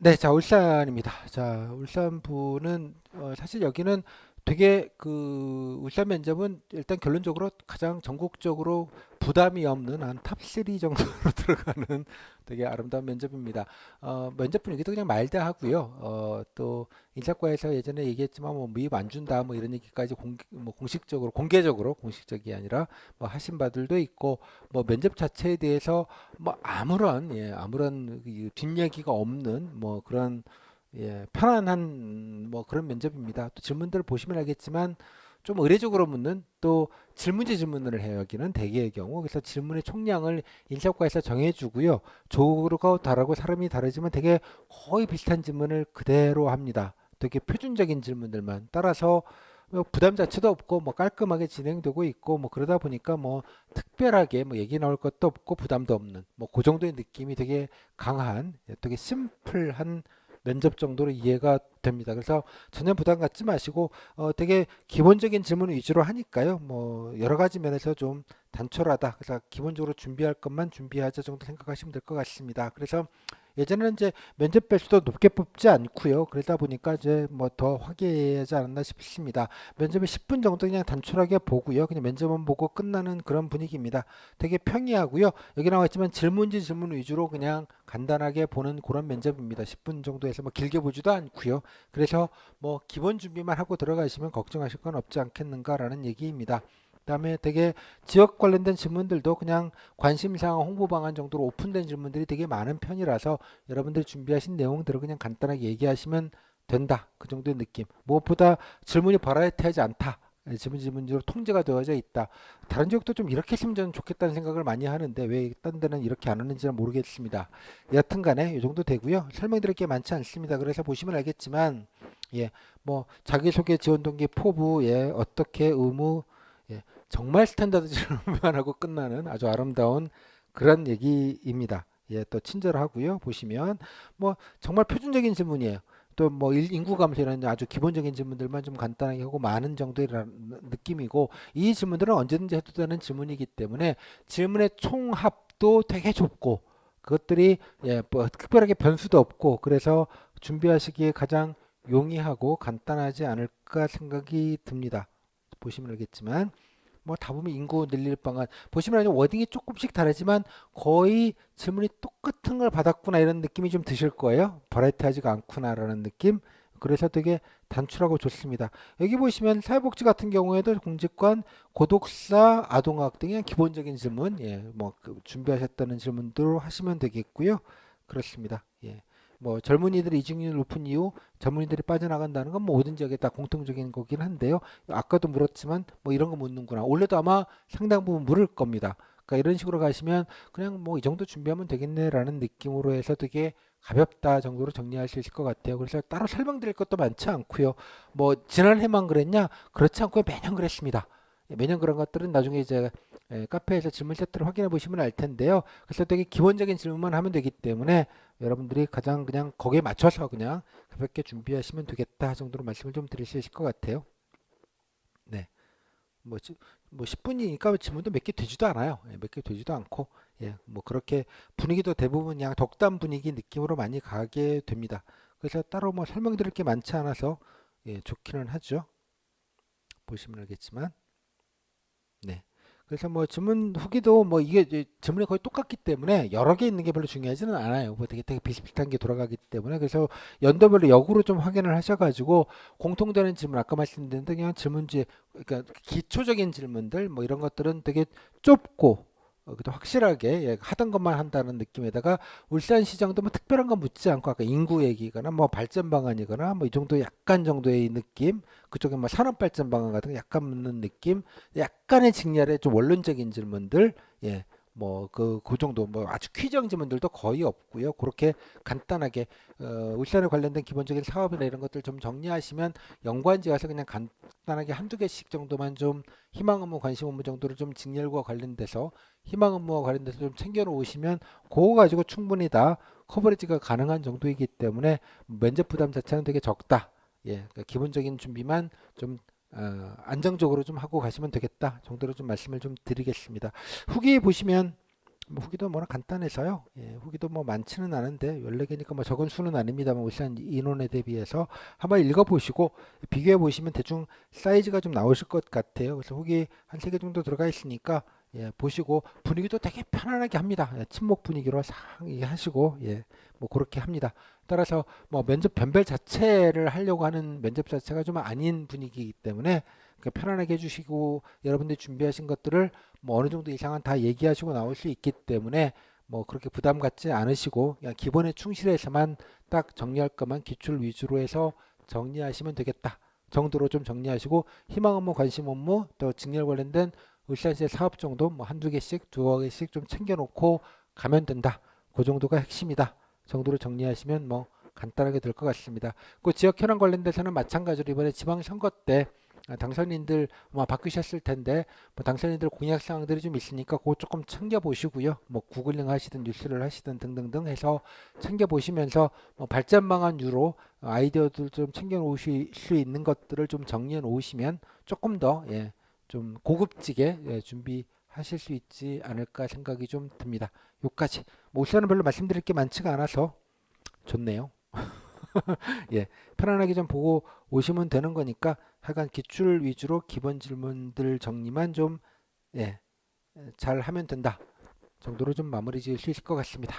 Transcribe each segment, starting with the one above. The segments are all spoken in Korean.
네, 자, 울산입니다. 자, 울산부는 사실 여기는 되게 울산 면접은 일단 결론적으로 가장 전국적으로 부담이 없는 한 탑3 정도로 들어가는 되게 아름다운 면접입니다. 면접 분위기도 그냥 말대하고요. 또 인사과에서 예전에 얘기했지만 뭐 미입 안 준다 뭐 이런 얘기까지 뭐 공식적으로 공개적으로 공식적이 아니라 뭐 하신 바들도 있고 뭐 면접 자체에 대해서 뭐 아무런 그 뒷얘기가 없는 뭐 그런 편안한 뭐 그런 면접입니다. 또 질문들을 보시면 알겠지만 좀 의례적으로 묻는 또 질문지 질문을 해요. 여기는 대개의 경우. 그래서 질문의 총량을 인사과에서 정해주고요. 조고 다르고 사람이 다르지만 되게 거의 비슷한 질문을 그대로 합니다. 되게 표준적인 질문들만 따라서 뭐 부담 자체도 없고 뭐 깔끔하게 진행되고 있고 뭐 그러다 보니까 뭐 특별하게 뭐 얘기 나올 것도 없고 부담도 없는 뭐 그 정도의 느낌이 되게 강한 되게 심플한 면접 정도로 이해가 됩니다. 그래서 전혀 부담 갖지 마시고 되게 기본적인 질문 위주로 하니까요. 뭐 여러 가지 면에서 좀 단촐하다. 그래서 기본적으로 준비할 것만 준비하자 정도 생각하시면 될 것 같습니다. 그래서 예전에는 이제 면접 배수도 높게 뽑지 않고요. 그러다 보니까 이제 뭐 더 화기애애하지 않았나 싶습니다. 면접은 10분 정도 그냥 단촐하게 보고요. 그냥 면접만 보고 끝나는 그런 분위기입니다. 되게 평이하고요. 여기 나와 있지만 질문지 질문 위주로 그냥 간단하게 보는 그런 면접입니다. 10분 정도에서 뭐 길게 보지도 않고요. 그래서 뭐 기본 준비만 하고 들어가시면 걱정하실 건 없지 않겠는가라는 얘기입니다. 그다음에 되게 지역 관련된 질문들도 그냥 관심사항 홍보 방안 정도로 오픈된 질문들이 되게 많은 편이라서 여러분들이 준비하신 내용들을 그냥 간단하게 얘기하시면 된다. 그 정도의 느낌. 무엇보다 질문이 버라이어티하지 않다. 질문지로 통제가 되어져 있다. 다른 지역도 좀 이렇게 했으면 저는 좋겠다는 생각을 많이 하는데 왜 딴 데는 이렇게 안 하는지는 모르겠습니다. 여튼간에 이 정도 되고요. 설명드릴 게 많지 않습니다. 그래서 보시면 알겠지만 뭐 자기소개 지원 동기 포부 어떻게 의무 정말 스탠다드 질문만 하고 끝나는 아주 아름다운 그런 얘기입니다. 또 친절하고요. 보시면 뭐 정말 표준적인 질문이에요. 또 뭐 인구 감소 이런 아주 기본적인 질문들만 좀 간단하게 하고 많은 정도의 느낌이고 이 질문들은 언제든지 해도 되는 질문이기 때문에 질문의 총합도 되게 좁고 그것들이 뭐 특별하게 변수도 없고 그래서 준비하시기에 가장 용이하고 간단하지 않을까 생각이 듭니다. 보시면 알겠지만 뭐 다 보면 인구 늘릴 방안 보시면 워딩이 조금씩 다르지만 거의 질문이 똑같은 걸 받았구나 이런 느낌이 좀 드실 거예요. 버라이트하지가 않구나라는 느낌. 그래서 되게 단출하고 좋습니다. 여기 보시면 사회복지 같은 경우에도 공직관, 고독사, 아동학 등의 기본적인 질문, 뭐그 준비하셨다는 질문들로 하시면 되겠고요. 그렇습니다. 뭐 젊은이들의 이직률이 높은 이유, 젊은이들이 빠져나간다는 건 뭐 모든 지역에 다 공통적인 거긴 한데요. 아까도 물었지만 뭐 이런 거 묻는구나. 원래도 아마 상당 부분 물을 겁니다. 그러니까 이런 식으로 가시면 그냥 뭐 이 정도 준비하면 되겠네라는 느낌으로 해서 되게 가볍다 정도로 정리할 수 있을 것 같아요. 그래서 따로 설명드릴 것도 많지 않고요. 뭐 지난해만 그랬냐? 그렇지 않고 매년 그랬습니다. 매년 그런 것들은 나중에 이제 카페에서 질문 세트를 확인해 보시면 알 텐데요. 그래서 되게 기본적인 질문만 하면 되기 때문에 여러분들이 가장 그냥 거기에 맞춰서 그냥 가볍게 준비하시면 되겠다 정도로 말씀을 좀 드릴 수 있을 것 같아요. 네. 뭐, 뭐 10분이니까 질문도 몇 개 되지도 않아요. 몇 개 되지도 않고, 뭐 그렇게 분위기도 대부분 그냥 덕담 분위기 느낌으로 많이 가게 됩니다. 그래서 따로 뭐 설명드릴 게 많지 않아서, 좋기는 하죠. 보시면 알겠지만. 네. 그래서 뭐 질문 후기도 뭐 이게 이제 질문이 거의 똑같기 때문에 여러 개 있는 게 별로 중요하지는 않아요. 뭐 되게 비슷비슷한 게 돌아가기 때문에 그래서 연도별로 역으로 좀 확인을 하셔가지고 공통되는 질문 아까 말씀드린 그냥 질문지 그러니까 기초적인 질문들 뭐 이런 것들은 되게 좁고 그래도 확실하게 하던 것만 한다는 느낌에다가 울산시장도 뭐 특별한 거 묻지 않고 아까 인구 얘기거나 뭐 발전 방안이거나 뭐 이 정도 약간 정도의 느낌 그쪽에 뭐 산업 발전 방안 같은 거 약간 묻는 느낌 약간의 직렬의 좀 원론적인 질문들, 뭐 그 정도 뭐 아주 퀴즈형 질문들도 거의 없고요. 그렇게 간단하게 울산에 관련된 기본적인 사업이나 이런 것들 좀 정리하시면 연관지 가서 그냥 간단하게 한두 개씩 정도만 좀 희망 업무, 관심 업무 정도를 좀 직렬과 관련돼서 희망 업무와 관련돼서 좀 챙겨 놓으시면 그거 가지고 충분히 다 커버리지가 가능한 정도이기 때문에 면접 부담 자체는 되게 적다. 그러니까 기본적인 준비만 좀 안정적으로 좀 하고 가시면 되겠다 정도로 좀 말씀을 좀 드리겠습니다. 후기 보시면 뭐 후기도 뭐나 간단해서요. 예, 후기도 뭐 많지는 않은데 14개니까 뭐 적은 수는 아닙니다만 울산 인원에 대비해서 한번 읽어보시고 비교해 보시면 대충 사이즈가 좀 나오실 것 같아요. 그래서 후기 한 3개 정도 들어가 있으니까 예, 보시고 분위기도 되게 편안하게 합니다. 예, 친목 분위기로 상의 하시고 예, 뭐 그렇게 합니다. 따라서 뭐 면접 변별 자체를 하려고 하는 면접 자체가 좀 아닌 분위기이기 때문에 편안하게 해주시고 여러분들이 준비하신 것들을 뭐 어느 정도 이상은 다 얘기하시고 나올 수 있기 때문에 뭐 그렇게 부담 갖지 않으시고 그냥 기본에 충실해서만 딱 정리할 것만 기출 위주로 해서 정리하시면 되겠다 정도로 좀 정리하시고 희망 업무, 관심 업무, 또 직렬 관련된 울산시의 사업 정도 뭐 한두 개씩, 두어 개씩 좀 챙겨놓고 가면 된다. 그 정도가 핵심이다. 정도로 정리하시면 뭐 간단하게 될 것 같습니다. 그 지역 현안 관련돼서는 마찬가지로 이번에 지방선거 때 당선인들 아마 바뀌셨을 텐데 뭐 당선인들 공약 사항들이 좀 있으니까 그거 조금 챙겨 보시고요. 뭐 구글링 하시든 뉴스를 하시든 등등등 해서 챙겨 보시면서 뭐 발전 방안으로 아이디어들 좀 챙겨 놓으실 수 있는 것들을 좀 정리해 놓으시면 조금 더 예, 좀 고급지게 예, 준비하실 수 있지 않을까 생각이 좀 듭니다. 요까지 뭐 우선은 별로 말씀드릴 게 많지가 않아서 좋네요. 예, 편안하게 좀 보고 오시면 되는 거니까 하여간 기출 위주로 기본 질문들 정리만 좀 예, 잘 하면 된다 정도로 좀 마무리 지을 수 있을 것 같습니다.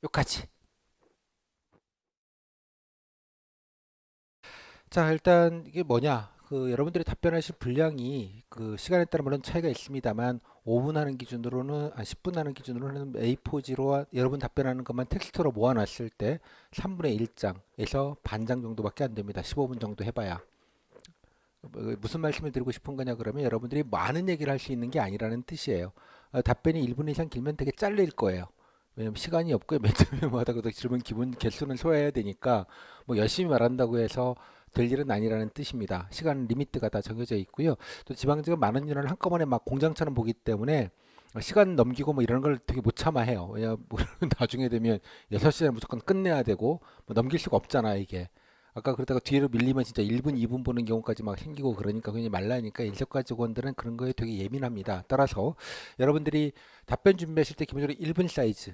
여기까지. 자, 일단 이게 뭐냐? 그 여러분들이 답변하실 분량이 그 시간에 따라 물론 차이가 있습니다만 5분 하는 기준으로는 10분 하는 기준으로는 A4지로 여러분 답변하는 것만 텍스트로 모아놨을 때 3분의 1장에서 반장 정도밖에 안 됩니다. 15분 정도 해봐야. 무슨 말씀을 드리고 싶은 거냐 그러면 여러분들이 많은 얘기를 할 수 있는 게 아니라는 뜻이에요. 답변이 1분 이상 길면 되게 잘릴 거예요. 왜냐면 시간이 없고요. 매점마다 그 질문 기본 개수는 소화해야 되니까 뭐 열심히 말한다고 해서 될 일은 아니라는 뜻입니다. 시간 리미트가 다 정해져 있고요. 또 지방직은 많은 인원을 한꺼번에 막 공장처럼 보기 때문에 시간 넘기고 뭐 이런 걸 되게 못 참아해요. 왜냐 뭐 나중에 되면 6시간에 무조건 끝내야 되고 뭐 넘길 수가 없잖아 이게. 아까 그러다가 뒤로 밀리면 진짜 1분, 2분 보는 경우까지 막 생기고 그러니까 굉장히 말라니까 인력과 직원들은 그런 거에 되게 예민합니다. 따라서 여러분들이 답변 준비하실 때 기본적으로 1분 사이즈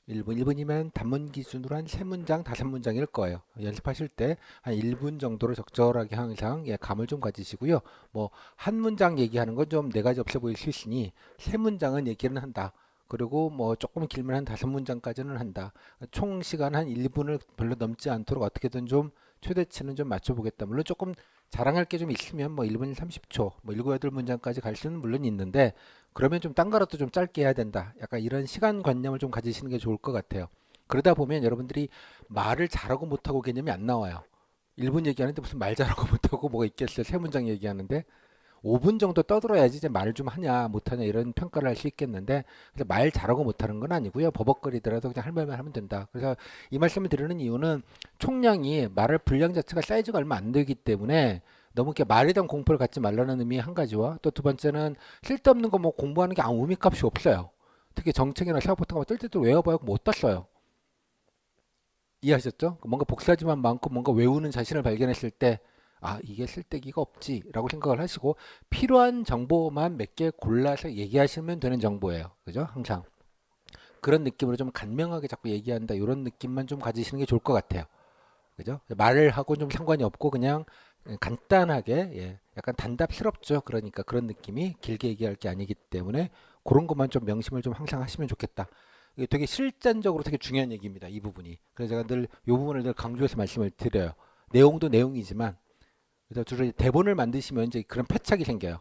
1분이면 단문 기준으로 한 3문장, 5문장일 거예요. 연습하실 때 한 1분 정도로 적절하게 항상 예, 감을 좀 가지시고요. 뭐 한 문장 얘기하는 건 좀 네 가지 없어 보일 수 있으니 3문장은 얘기는 한다. 그리고 뭐 조금 길면 한 5문장까지는 한다. 총 시간 한 1분을 별로 넘지 않도록 어떻게든 좀 최대치는 좀 맞춰보겠다. 물론 조금 자랑할 게 좀 있으면 뭐 1분 30초, 뭐 7, 8문장까지 갈 수는 물론 있는데 그러면 좀 딴 거라도 좀 짧게 해야 된다. 약간 이런 시간관념을 좀 가지시는 게 좋을 것 같아요. 그러다 보면 여러분들이 말을 잘하고 못하고 개념이 안 나와요. 1분 얘기하는데 무슨 말 잘하고 못하고 뭐가 있겠어요. 3문장 얘기하는데 5분 정도 떠들어야지 이제 말을 좀 하냐 못하냐 이런 평가를 할 수 있겠는데 그래서 말 잘하고 못하는 건 아니고요. 버벅거리더라도 그냥 할 말만 하면 된다. 그래서 이 말씀을 드리는 이유는 총량이 말할 분량 자체가 사이즈가 얼마 안 되기 때문에 너무 이렇게 말에 대한 공포를 갖지 말라는 의미 한 가지와 또 두 번째는 쓸데없는 거 뭐 공부하는 게 아무 의미값이 없어요. 특히 정책이나 사업 같은 거 뜰때도 외워봐야 못 땄어요. 이해하셨죠? 뭔가 복사지만 많고 뭔가 외우는 자신을 발견했을 때 아, 이게 쓸데기가 없지라고 생각을 하시고 필요한 정보만 몇 개 골라서 얘기하시면 되는 정보예요. 그죠? 항상 그런 느낌으로 좀 간명하게 자꾸 얘기한다 이런 느낌만 좀 가지시는 게 좋을 것 같아요. 그죠? 말을 하고 좀 상관이 없고 그냥 간단하게 예, 약간 단답스럽죠. 그러니까 그런 느낌이 길게 얘기할 게 아니기 때문에 그런 것만 좀 명심을 좀 항상 하시면 좋겠다. 이게 되게 실전적으로 되게 중요한 얘기입니다. 이 부분이. 그래서 제가 늘 이 부분을 늘 강조해서 말씀을 드려요. 내용도 내용이지만 그래서 주로 이제 대본을 만드시면 이제 그런 패착이 생겨요.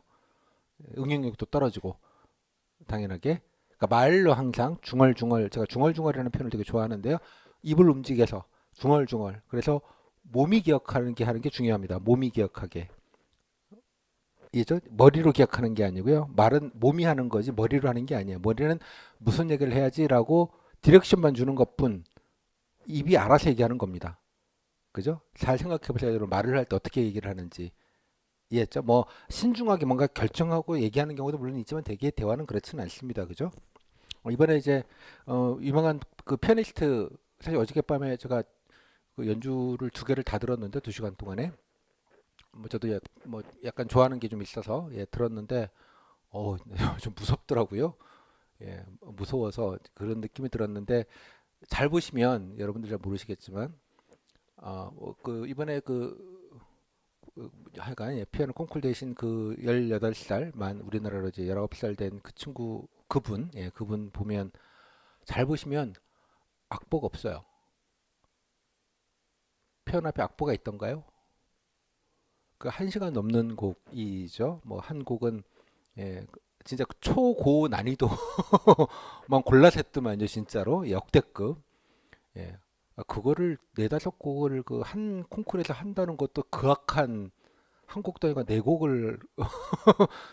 응용력도 떨어지고 당연하게. 그러니까 말로 항상 중얼중얼 제가 중얼중얼이라는 표현을 되게 좋아하는데요. 입을 움직여서 중얼중얼. 그래서 몸이 기억하는 게 하는 게 중요합니다. 몸이 기억하게. 이죠? 머리로 기억하는 게 아니고요. 말은 몸이 하는 거지 머리로 하는 게 아니에요. 머리는 무슨 얘기를 해야지라고 디렉션만 주는 것뿐 입이 알아서 얘기하는 겁니다. 그죠? 잘 생각해 보세요. 여러분 말을 할 때 어떻게 얘기를 하는지. 이해했죠? 뭐 신중하게 뭔가 결정하고 얘기하는 경우도 물론 있지만 대개 대화는 그렇지는 않습니다. 그죠? 이번에 이제 유명한 그 피아니스트 사실 어저께밤에 제가 그 연주를 2개를 다 들었는데 2시간 동안에 뭐 저도 뭐 약간 좋아하는 게 좀 있어서 예 들었는데 좀 무섭더라고요. 예, 무서워서 그런 느낌이 들었는데 잘 보시면 여러분들 잘 모르시겠지만 그 이번에 하여간 예, 피아노 콩쿨 대신 그 18살 만 우리나라로 이제 19살 된 그 친구 그분 예, 그분 보면 잘 보시면 악보가 없어요. 피아노 앞에 악보가 있던가요? 그 1시간 넘는 곡이죠. 뭐 한 곡은 예, 진짜 초고 난이도만 골라서 했더만요, 진짜로 역대급. 예. 그거를 네다섯 곡을 그 한 콩쿠르에서 한다는 것도 극악한 한 곡도 아니고 네 곡을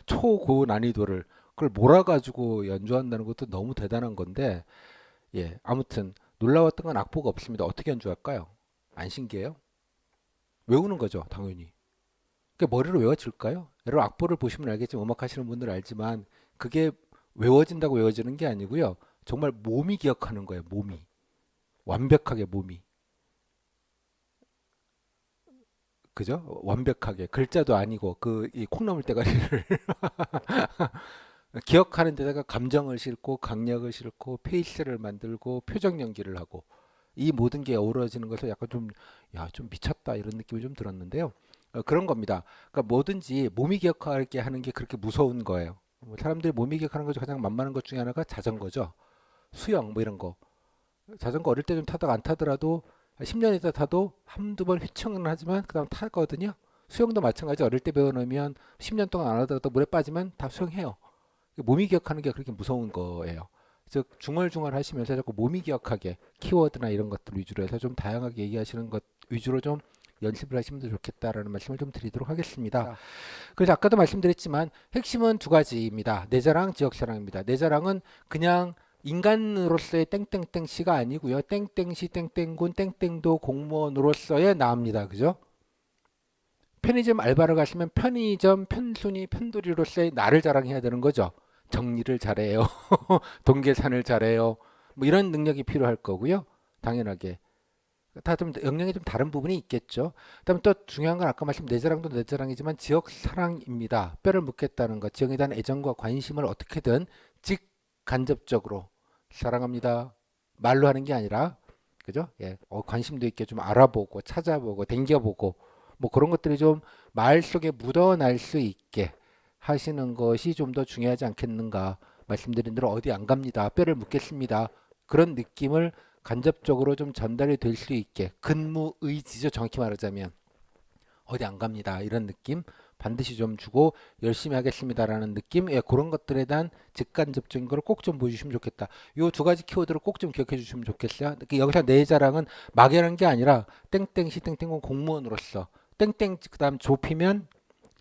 초고 난이도를 그걸 몰아가지고 연주한다는 것도 너무 대단한 건데 예 아무튼 놀라웠던 건 악보가 없습니다. 어떻게 연주할까요? 안 신기해요? 외우는 거죠 당연히. 그게 머리로 외워질까요? 여러분 악보를 보시면 알겠지만 음악 하시는 분들 알지만 그게 외워진다고 외워지는 게 아니고요. 정말 몸이 기억하는 거예요. 몸이 완벽하게 몸이 그죠? 완벽하게 글자도 아니고 그 이 콩나물 대가리를 기억하는 데다가 감정을 싣고 강약을 싣고 페이스를 만들고 표정 연기를 하고 이 모든 게 어우러지는 것을 약간 좀 야, 좀 미쳤다 이런 느낌이 좀 들었는데요. 그런 겁니다. 그러니까 뭐든지 몸이 기억하게 하는 게 그렇게 무서운 거예요. 뭐 사람들이 몸이 기억하는 것 중 가장 만만한 것 중에 하나가 자전거죠. 수영 뭐 이런 거. 자전거 어릴 때 좀 타다가 안 타더라도 10년 있다 타도 한두 번 휘청은 하지만 그다음 타거든요. 수영도 마찬가지 어릴 때 배워놓으면 10년 동안 안 하더라도 물에 빠지면 다 수영해요. 몸이 기억하는 게 그렇게 무서운 거예요. 즉 중얼중얼 하시면서 자꾸 몸이 기억하게 키워드나 이런 것들 위주로 해서 좀 다양하게 얘기하시는 것 위주로 좀 연습을 하시면 더 좋겠다라는 말씀을 좀 드리도록 하겠습니다. 그래서 아까도 말씀드렸지만 핵심은 두 가지입니다. 내 자랑, 지역 사랑입니다. 내 자랑은 그냥 인간으로서의 땡땡땡씨가 아니고요. 땡땡시, 땡땡군, 땡땡도 공무원으로서의 나입니다. 그죠? 편의점 알바를 가시면 편의점 편순이 편돌이로서의 나를 자랑해야 되는 거죠. 정리를 잘해요. 동계산을 잘해요. 뭐 이런 능력이 필요할 거고요. 당연하게. 다 좀 역량이 좀 다른 부분이 있겠죠. 그다음에 또 중요한 건 아까 말씀 내 자랑도 내 자랑이지만 지역 사랑입니다. 뼈를 묻겠다는 것, 지역에 대한 애정과 관심을 어떻게든 직간접적으로 사랑합니다. 말로 하는 게 아니라 그죠? 예, 관심도 있게 좀 알아보고 찾아보고 댕겨보고 뭐 그런 것들이 좀 말 속에 묻어날 수 있게 하시는 것이 좀 더 중요하지 않겠는가 말씀드린 대로 어디 안 갑니다. 뼈를 묻겠습니다. 그런 느낌을 간접적으로 좀 전달이 될 수 있게 근무 의지죠. 정확히 말하자면 어디 안 갑니다. 이런 느낌 반드시 좀 주고 열심히 하겠습니다라는 느낌 예, 그런 것들에 대한 직간접적인 걸 꼭 좀 보여주시면 좋겠다. 요 두 가지 키워드를 꼭 좀 기억해 주시면 좋겠어요. 여기서 내 자랑은 막연한 게 아니라 땡땡시 땡땡공 공무원으로서 땡땡 그다음 좁히면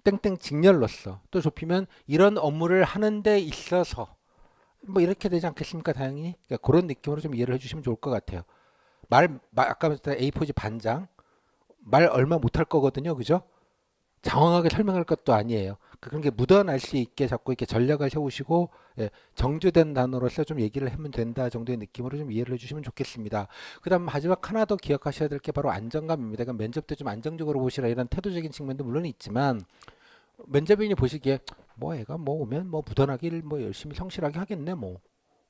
땡땡 직렬로서 또 좁히면 이런 업무를 하는 데 있어서 뭐 이렇게 되지 않겠습니까? 다행히 그러니까 그런 느낌으로 좀 이해를 해주시면 좋을 것 같아요. 아까 말했던 A4지 반장 말 얼마 못할 거거든요, 그죠? 장황하게 설명할 것도 아니에요. 그런 게 묻어날 수 있게 자꾸 이렇게 전략을 세우시고 예, 정제된 단어로서 좀 얘기를 하면 된다 정도의 느낌으로 좀 이해를 해주시면 좋겠습니다. 그다음 마지막 하나 더 기억하셔야 될 게 바로 안정감입니다. 그러니까 면접 때 좀 안정적으로 보시라 이런 태도적인 측면도 물론 있지만 면접인이 보시기에 뭐 애가 뭐 오면 뭐 묻어나길 뭐 열심히 성실하게 하겠네 뭐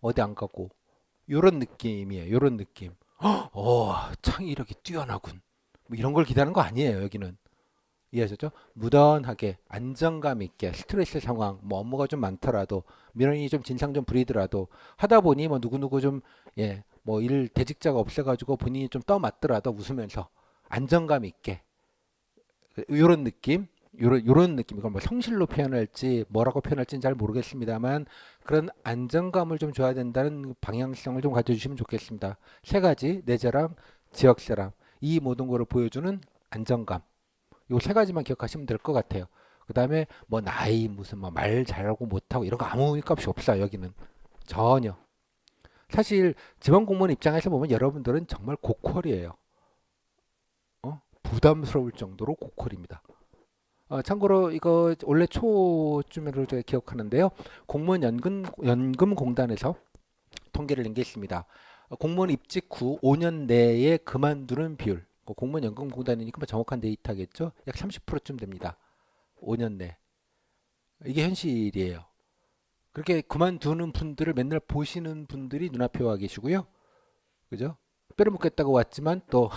어디 안 가고 요런 느낌이에요. 요런 느낌. 창의력이 뛰어나군. 뭐 이런 걸 기대하는 거 아니에요. 여기는 이해하셨죠? 무던하게 안정감 있게 스트레스 상황 뭐 업무가 좀 많더라도 민원이 좀 진상 좀 부리더라도 하다 보니 뭐 누구누구 좀 예 뭐 일 대직자가 없어가지고 본인이 좀 떠맡더라도 웃으면서 안정감 있게 요런 느낌 요런 느낌 이걸 뭐 성실로 표현할지 뭐라고 표현할지는 잘 모르겠습니다만 그런 안정감을 좀 줘야 된다는 방향성을 좀 가져주시면 좋겠습니다. 세 가지 내 자랑 지역 사람 이 모든 거를 보여주는 안정감 요 세 가지만 기억하시면 될 것 같아요. 그 다음에 뭐 나이 무슨 뭐 말 잘하고 못하고 이런 거 아무 값이 없어요. 여기는 전혀. 사실 지방 공무원 입장에서 보면 여러분들은 정말 고퀄이에요. 부담스러울 정도로 고퀄입니다. 참고로 이거 원래 초쯤으로 제가 기억하는데요. 공무원 연금공단에서 통계를 낸 게 있습니다. 공무원 입직 후 5년 내에 그만두는 비율. 공무원 연금공단이니까 뭐 정확한 데이터겠죠. 약 30%쯤 됩니다. 5년 내. 이게 현실이에요. 그렇게 그만두는 분들을 맨날 보시는 분들이 눈앞에 와 계시고요. 그죠? 뼈를 묻겠다고 왔지만 또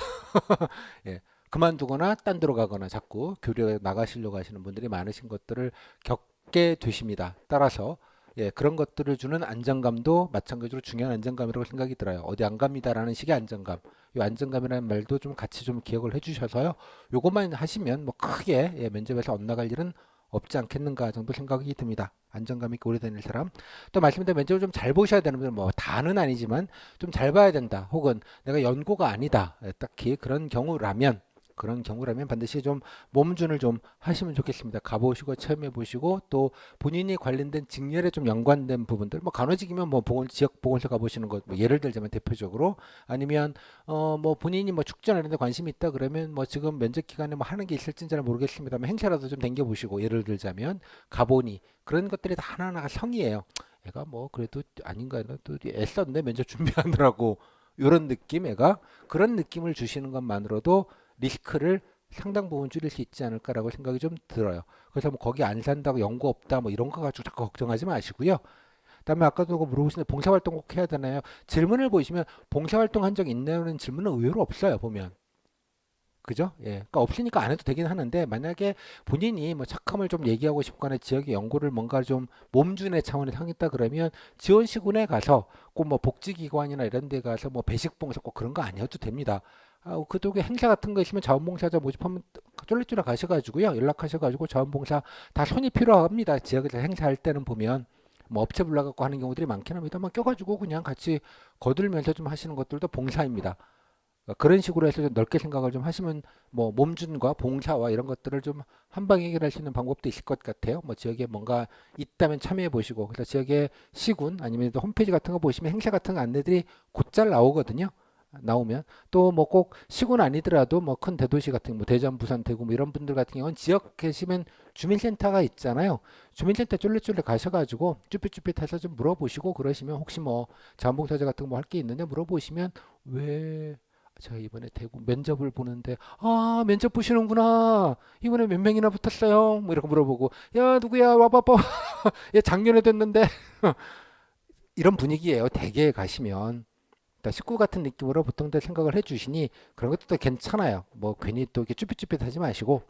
예, 그만두거나 딴 데로 가거나 자꾸 교류에 나가시려고 하시는 분들이 많으신 것들을 겪게 되십니다. 따라서 예, 그런 것들을 주는 안정감도 마찬가지로 중요한 안정감이라고 생각이 들어요. 어디 안 갑니다라는 식의 안정감. 이 안정감이라는 말도 좀 같이 좀 기억을 해주셔서요. 요것만 하시면 뭐 크게 예, 면접에서 엇나갈 일은 없지 않겠는가 정도 생각이 듭니다. 안정감 있게 오래 다닐 사람. 또 말씀드린 면접을 좀 잘 보셔야 되는 분들 뭐 다는 아니지만 좀 잘 봐야 된다. 혹은 내가 연고가 아니다. 딱히 그런 경우라면 반드시 좀 몸준을 좀 하시면 좋겠습니다. 가보시고 체험해 보시고 또 본인이 관련된 직렬에 좀 연관된 부분들 뭐 간호직이면 뭐 지역 보건소 가보시는 것 뭐 예를 들자면 대표적으로 아니면 뭐 본인이 뭐 축전 이런 데 관심이 있다 그러면 뭐 지금 면접 기간에 뭐 하는 게 있을지는 잘 모르겠습니다만 행사라도 좀 댕겨 보시고 예를 들자면 가보니 그런 것들이 다 하나하나가 성이에요. 애가 뭐 그래도 아닌가 또 애썼네 면접 준비하느라고 이런 느낌 애가 그런 느낌을 주시는 것만으로도 리스크를 상당 부분 줄일 수 있지 않을까라고 생각이 좀 들어요. 그래서 뭐 거기 안 산다고 연구 없다 뭐 이런 거 가지고 자꾸 걱정하지 마시고요. 그다음에 아까도 물어보시는데 봉사활동 꼭 해야 되나요? 질문을 보시면 봉사활동 한 적 있냐는 질문은 의외로 없어요 보면. 그죠? 예. 그러니까 없으니까 안 해도 되긴 하는데 만약에 본인이 뭐 착함을 좀 얘기하고 싶거나 지역의 연구를 뭔가 좀 몸준의 차원에서 하겠다 그러면 지원시군에 가서 꼭 뭐 복지기관이나 이런 데 가서 뭐 배식봉사 꼭 그런 거 아니어도 됩니다. 그쪽에 행사 같은 거 있으면 자원봉사자 모집하면 쫄래쫄래 가셔가지고요. 연락하셔가지고 자원봉사 다 손이 필요합니다. 지역에서 행사할 때는 보면 뭐 업체 불러갖고 하는 경우들이 많긴 합니다만 껴가지고 그냥 같이 거들면서 좀 하시는 것들도 봉사입니다. 그런 식으로 해서 좀 넓게 생각을 좀 하시면 뭐 몸준과 봉사와 이런 것들을 좀 한 방에 해결할 수 있는 방법도 있을 것 같아요. 뭐 지역에 뭔가 있다면 참여해 보시고 그래서 지역의 시군 아니면 또 홈페이지 같은 거 보시면 행사 같은 안내들이 곧잘 나오거든요. 나오면 또 뭐 꼭 시군 아니더라도 뭐 큰 대도시 같은 뭐 대전, 부산, 대구 뭐 이런 분들 같은 경우는 지역 계시면 주민센터가 있잖아요. 주민센터 쫄래쫄래 가셔가지고 쭈삣쭈삣 해서 좀 물어보시고 그러시면 혹시 뭐 자원봉사자 같은 거 뭐 할 게 있는데 물어보시면 왜 제가 이번에 대구 면접을 보는데 면접 보시는구나 이번에 몇 명이나 붙었어요 뭐 이렇게 물어보고 야 누구야 와봐봐 야 작년에 됐는데 이런 분위기예요 대개에 가시면 그러니까 식구 같은 느낌으로 보통들 생각을 해주시니 그런 것도 괜찮아요 뭐 괜히 또 이렇게 쭈삣쭈삣 하지 마시고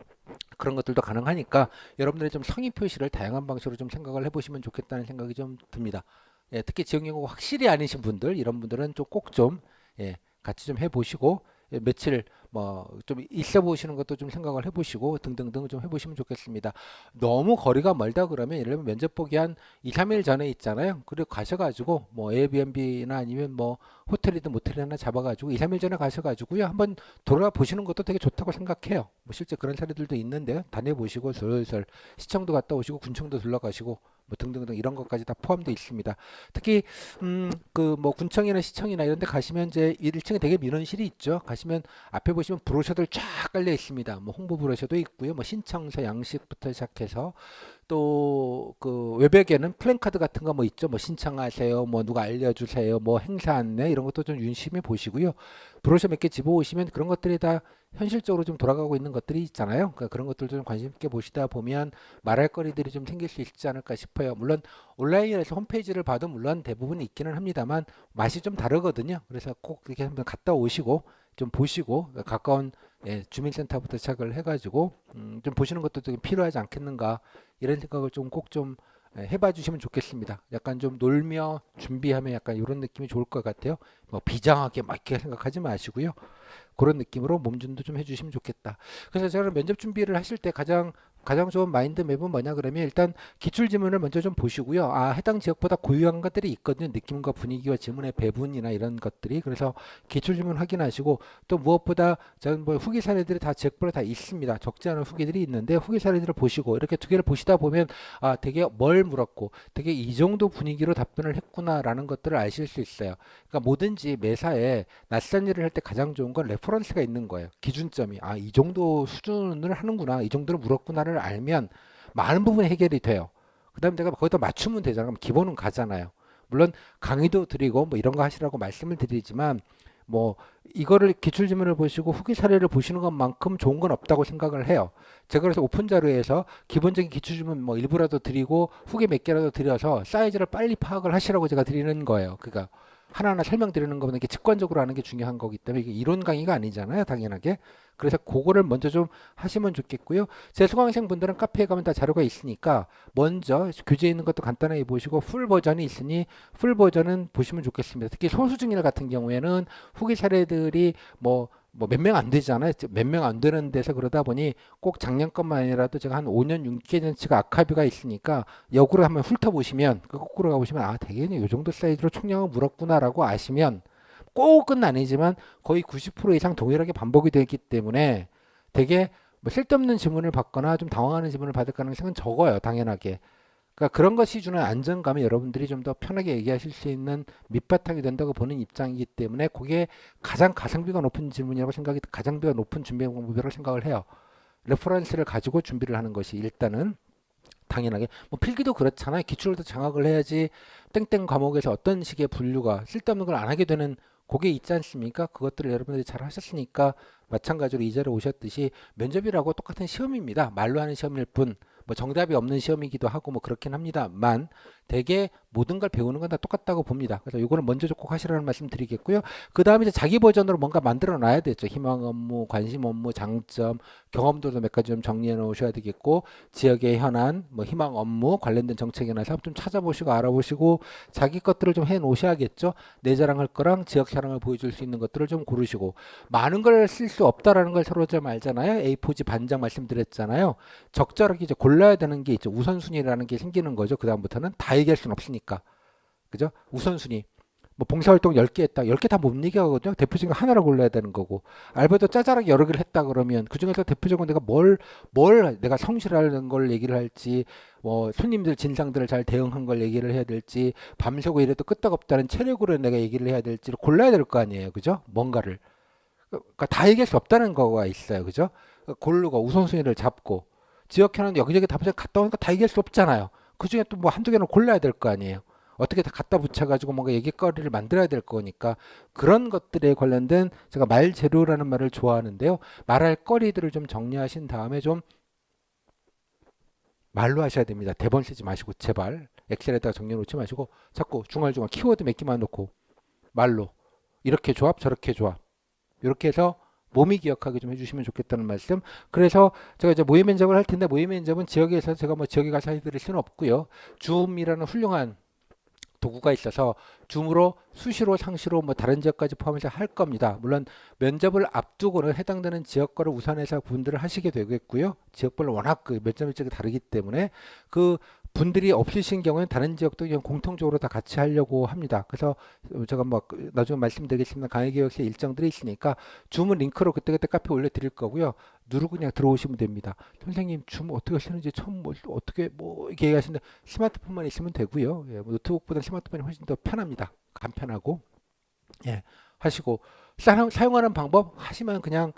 그런 것들도 가능하니까 여러분들이 좀 성의 표시를 다양한 방식으로 좀 생각을 해보시면 좋겠다는 생각이 좀 듭니다. 예, 특히 지역 연구가 확실히 아니신 분들 이런 분들은 좀 꼭 좀 예, 같이 좀 해보시고 예, 며칠 뭐 좀 있어 보시는 것도 좀 생각을 해보시고 등등등 좀 해보시면 좋겠습니다. 너무 거리가 멀다 그러면 예를 들면 면접 보기 한 2, 3일 전에 있잖아요. 그리고 가셔가지고 뭐 에어비앤비나 아니면 뭐 호텔이든 모텔 하나 잡아가지고 2, 3일 전에 가셔가지고요. 한번 돌아보시는 것도 되게 좋다고 생각해요. 뭐 실제 그런 사례들도 있는데 다녀보시고 슬슬 시청도 갔다 오시고 군청도 둘러가시고 뭐 등등등 이런 것까지 다 포함되어 있습니다. 특히 그 뭐 군청이나 시청이나 이런 데 가시면 이제 1층에 되게 민원실이 있죠. 가시면 앞에 보시면 브로셔들 쫙 깔려 있습니다. 뭐 홍보 브로셔도 있고요. 뭐 신청서 양식부터 시작해서 또 그 외벽에는 플랜카드 같은 거 뭐 있죠. 뭐 신청하세요. 뭐 누가 알려주세요. 뭐 행사 안내 이런 것도 좀 유심히 보시고요. 브로셔 몇 개 집어오시면 그런 것들이 다 현실적으로 좀 돌아가고 있는 것들이 있잖아요. 그러니까 그런 것들도 좀 관심 있게 보시다 보면 말할 거리들이 좀 생길 수 있지 않을까 싶어요. 물론 온라인에서 홈페이지를 봐도 물론 대부분 있기는 합니다만 맛이 좀 다르거든요. 그래서 꼭 이렇게 한번 갔다 오시고 좀 보시고 가까운 예, 주민센터부터 시작을 해가지고 좀 보시는 것도 좀 필요하지 않겠는가 이런 생각을 좀 꼭 좀 해봐 주시면 좋겠습니다. 약간 좀 놀며 준비하면 약간 이런 느낌이 좋을 것 같아요. 뭐 비장하게 막 이렇게 생각하지 마시고요. 그런 느낌으로 몸준도 좀 해주시면 좋겠다. 그래서 저는 면접 준비를 하실 때 가장 좋은 마인드 맵은 뭐냐 그러면 일단 기출 지문을 먼저 좀 보시고요. 해당 지역보다 고유한 것들이 있거든요. 느낌과 분위기와 지문의 배분이나 이런 것들이. 그래서 기출 지문 확인하시고 또 무엇보다 저는 뭐 후기 사례들이 다 지역별로 다 있습니다. 적지 않은 후기들이 있는데 후기 사례들을 보시고 이렇게 두 개를 보시다 보면 되게 뭘 물었고 되게 이 정도 분위기로 답변을 했구나라는 것들을 아실 수 있어요. 그러니까 뭐든지 매사에 낯선 일을 할 때 가장 좋은 건 레퍼런스가 있는 거예요. 기준점이 이 정도 수준을 하는구나, 이 정도를 물었구나를 알면 많은 부분이 해결이 돼요. 그다음에 내가 거기다 맞추면 되잖아. 그럼 기본은 가잖아요. 물론 강의도 드리고 뭐 이런 거 하시라고 말씀을 드리지만 뭐 이거를 기출지문을 보시고 후기 사례를 보시는 것만큼 좋은 건 없다고 생각을 해요. 제가 그래서 오픈 자료에서 기본적인 기출지문 뭐 일부라도 드리고 후기 몇 개라도 드려서 사이즈를 빨리 파악을 하시라고 제가 드리는 거예요. 그러니까 하나하나 설명드리는 것보다 이렇게 직관적으로 하는 게 중요한 거기 때문에 이게 이론 강의가 아니잖아요, 당연하게. 그래서 그거를 먼저 좀 하시면 좋겠고요. 제 수강생 분들은 카페에 가면 다 자료가 있으니까 먼저 교재에 있는 것도 간단하게 보시고 풀 버전이 있으니 풀 버전은 보시면 좋겠습니다. 특히 소수증일 같은 경우에는 후기 사례들이 몇 명 안 되잖아요. 몇 명 안 되는 데서 그러다 보니 꼭 작년 것만 아니라도 제가 한 5년, 6개년치가 아카이브가 있으니까 역으로 한번 훑어보시면, 거꾸로 가보시면, 아, 대개는 이 정도 사이즈로 총량을 물었구나라고 아시면, 꼭은 아니지만 거의 90% 이상 동일하게 반복이 되기 때문에 되게 뭐 쓸데없는 질문을 받거나 좀 당황하는 질문을 받을 가능성은 적어요, 당연하게. 그러니까 그런 것이 주는 안정감이 여러분들이 좀 더 편하게 얘기하실 수 있는 밑바탕이 된다고 보는 입장이기 때문에 그게 가장 가성비가 높은 질문이라고 생각이 가성비가 높은 준비 방법이라고 생각을 해요. 레퍼런스를 가지고 준비를 하는 것이 일단은 당연하게 뭐 필기도 그렇잖아요. 기출도 장악을 해야지 땡땡 과목에서 어떤 식의 분류가 쓸데없는 걸 안 하게 되는 그게 있지 않습니까? 그것들을 여러분들이 잘 하셨으니까 마찬가지로 이 자리에 오셨듯이 면접이라고 똑같은 시험입니다. 말로 하는 시험일 뿐 뭐 정답이 없는 시험이기도 하고 뭐 그렇긴 합니다만 대개 모든 걸 배우는 건 다 똑같다고 봅니다. 그래서 이거는 먼저 꼭 하시라는 말씀 드리겠고요. 그 다음에 이제 자기 버전으로 뭔가 만들어 놔야 되죠. 희망 업무, 관심 업무, 장점, 경험도도 몇 가지 좀 정리해 놓으셔야 되겠고 지역의 현안, 뭐 희망 업무 관련된 정책이나 사업 좀 찾아보시고 알아보시고 자기 것들을 좀 해 놓으셔야겠죠. 내 자랑할 거랑 지역 자랑을 보여줄 수 있는 것들을 좀 고르시고 많은 걸 쓸 수 없다라는 걸 서로 좀 알잖아요. A4지 반장 말씀드렸잖아요. 적절하게 이제 골라야 되는 게 있죠. 우선순위라는 게 생기는 거죠. 그 다음부터는 다 얘기할 수는 없으니까. 그죠? 우선순위. 뭐 봉사활동 10개 했다. 10개 다 못 얘기하거든요. 대표적인 거 하나를 골라야 되는 거고. 알바도 짜잘하게 여러 개를 했다 그러면 그중에서 대표적으로 내가 뭘 내가 성실하는 걸 얘기를 할지 뭐 손님들 진상들을 잘 대응한 걸 얘기를 해야 될지 밤새고 이래도 끄떡없다는 체력으로 내가 얘기를 해야 될지를 골라야 될 거 아니에요. 그죠? 뭔가를. 그러니까 다 얘기할 수 없다는 거가 있어요. 그죠? 그러니까 고르고 우선순위를 잡고 지역회는 여기저기 다 갔다 오니까 다 얘기할 수 없잖아요. 그중에 또 뭐 한두 개는 골라야 될 거 아니에요. 어떻게 다 갖다 붙여가지고 뭔가 얘기거리를 만들어야 될 거니까 그런 것들에 관련된 제가 말 재료라는 말을 좋아하는데요. 말할 거리들을 좀 정리하신 다음에 좀 말로 하셔야 됩니다. 대본 쓰지 마시고 제발 엑셀에다가 정리해 놓지 마시고 자꾸 중얼중얼 키워드 몇 개만 놓고 말로 이렇게 조합 저렇게 조합 이렇게 해서 몸이 기억하게 좀 해주시면 좋겠다는 말씀. 그래서 제가 이제 모의 면접을 할 텐데 모의 면접은 지역에서 제가 뭐 지역에 가서 해드릴 수는 없고요. 줌이라는 훌륭한 도구가 있어서 줌으로 수시로 상시로 뭐 다른 지역까지 포함해서 할 겁니다. 물론 면접을 앞두고는 해당되는 지역 거를 우선해서 분들을 하시게 되겠고요. 지역별로 워낙 그 면접 일정이 다르기 때문에 그 분들이 없으신 경우에는 다른 지역도 그냥 공통적으로 다 같이 하려고 합니다. 그래서 제가 뭐 나중에 말씀드리겠습니다. 강의계획서 일정들이 있으니까 줌은 링크로 그때그때 카페에 올려드릴 거고요. 누르고 그냥 들어오시면 됩니다. 선생님 줌 어떻게 하시는지 처음 뭐 어떻게 뭐 이렇게 얘기하시는데 스마트폰만 있으면 되고요. 예, 뭐 노트북보다 스마트폰이 훨씬 더 편합니다. 간편하고 예, 하시고 사용하는 방법 하시면 그냥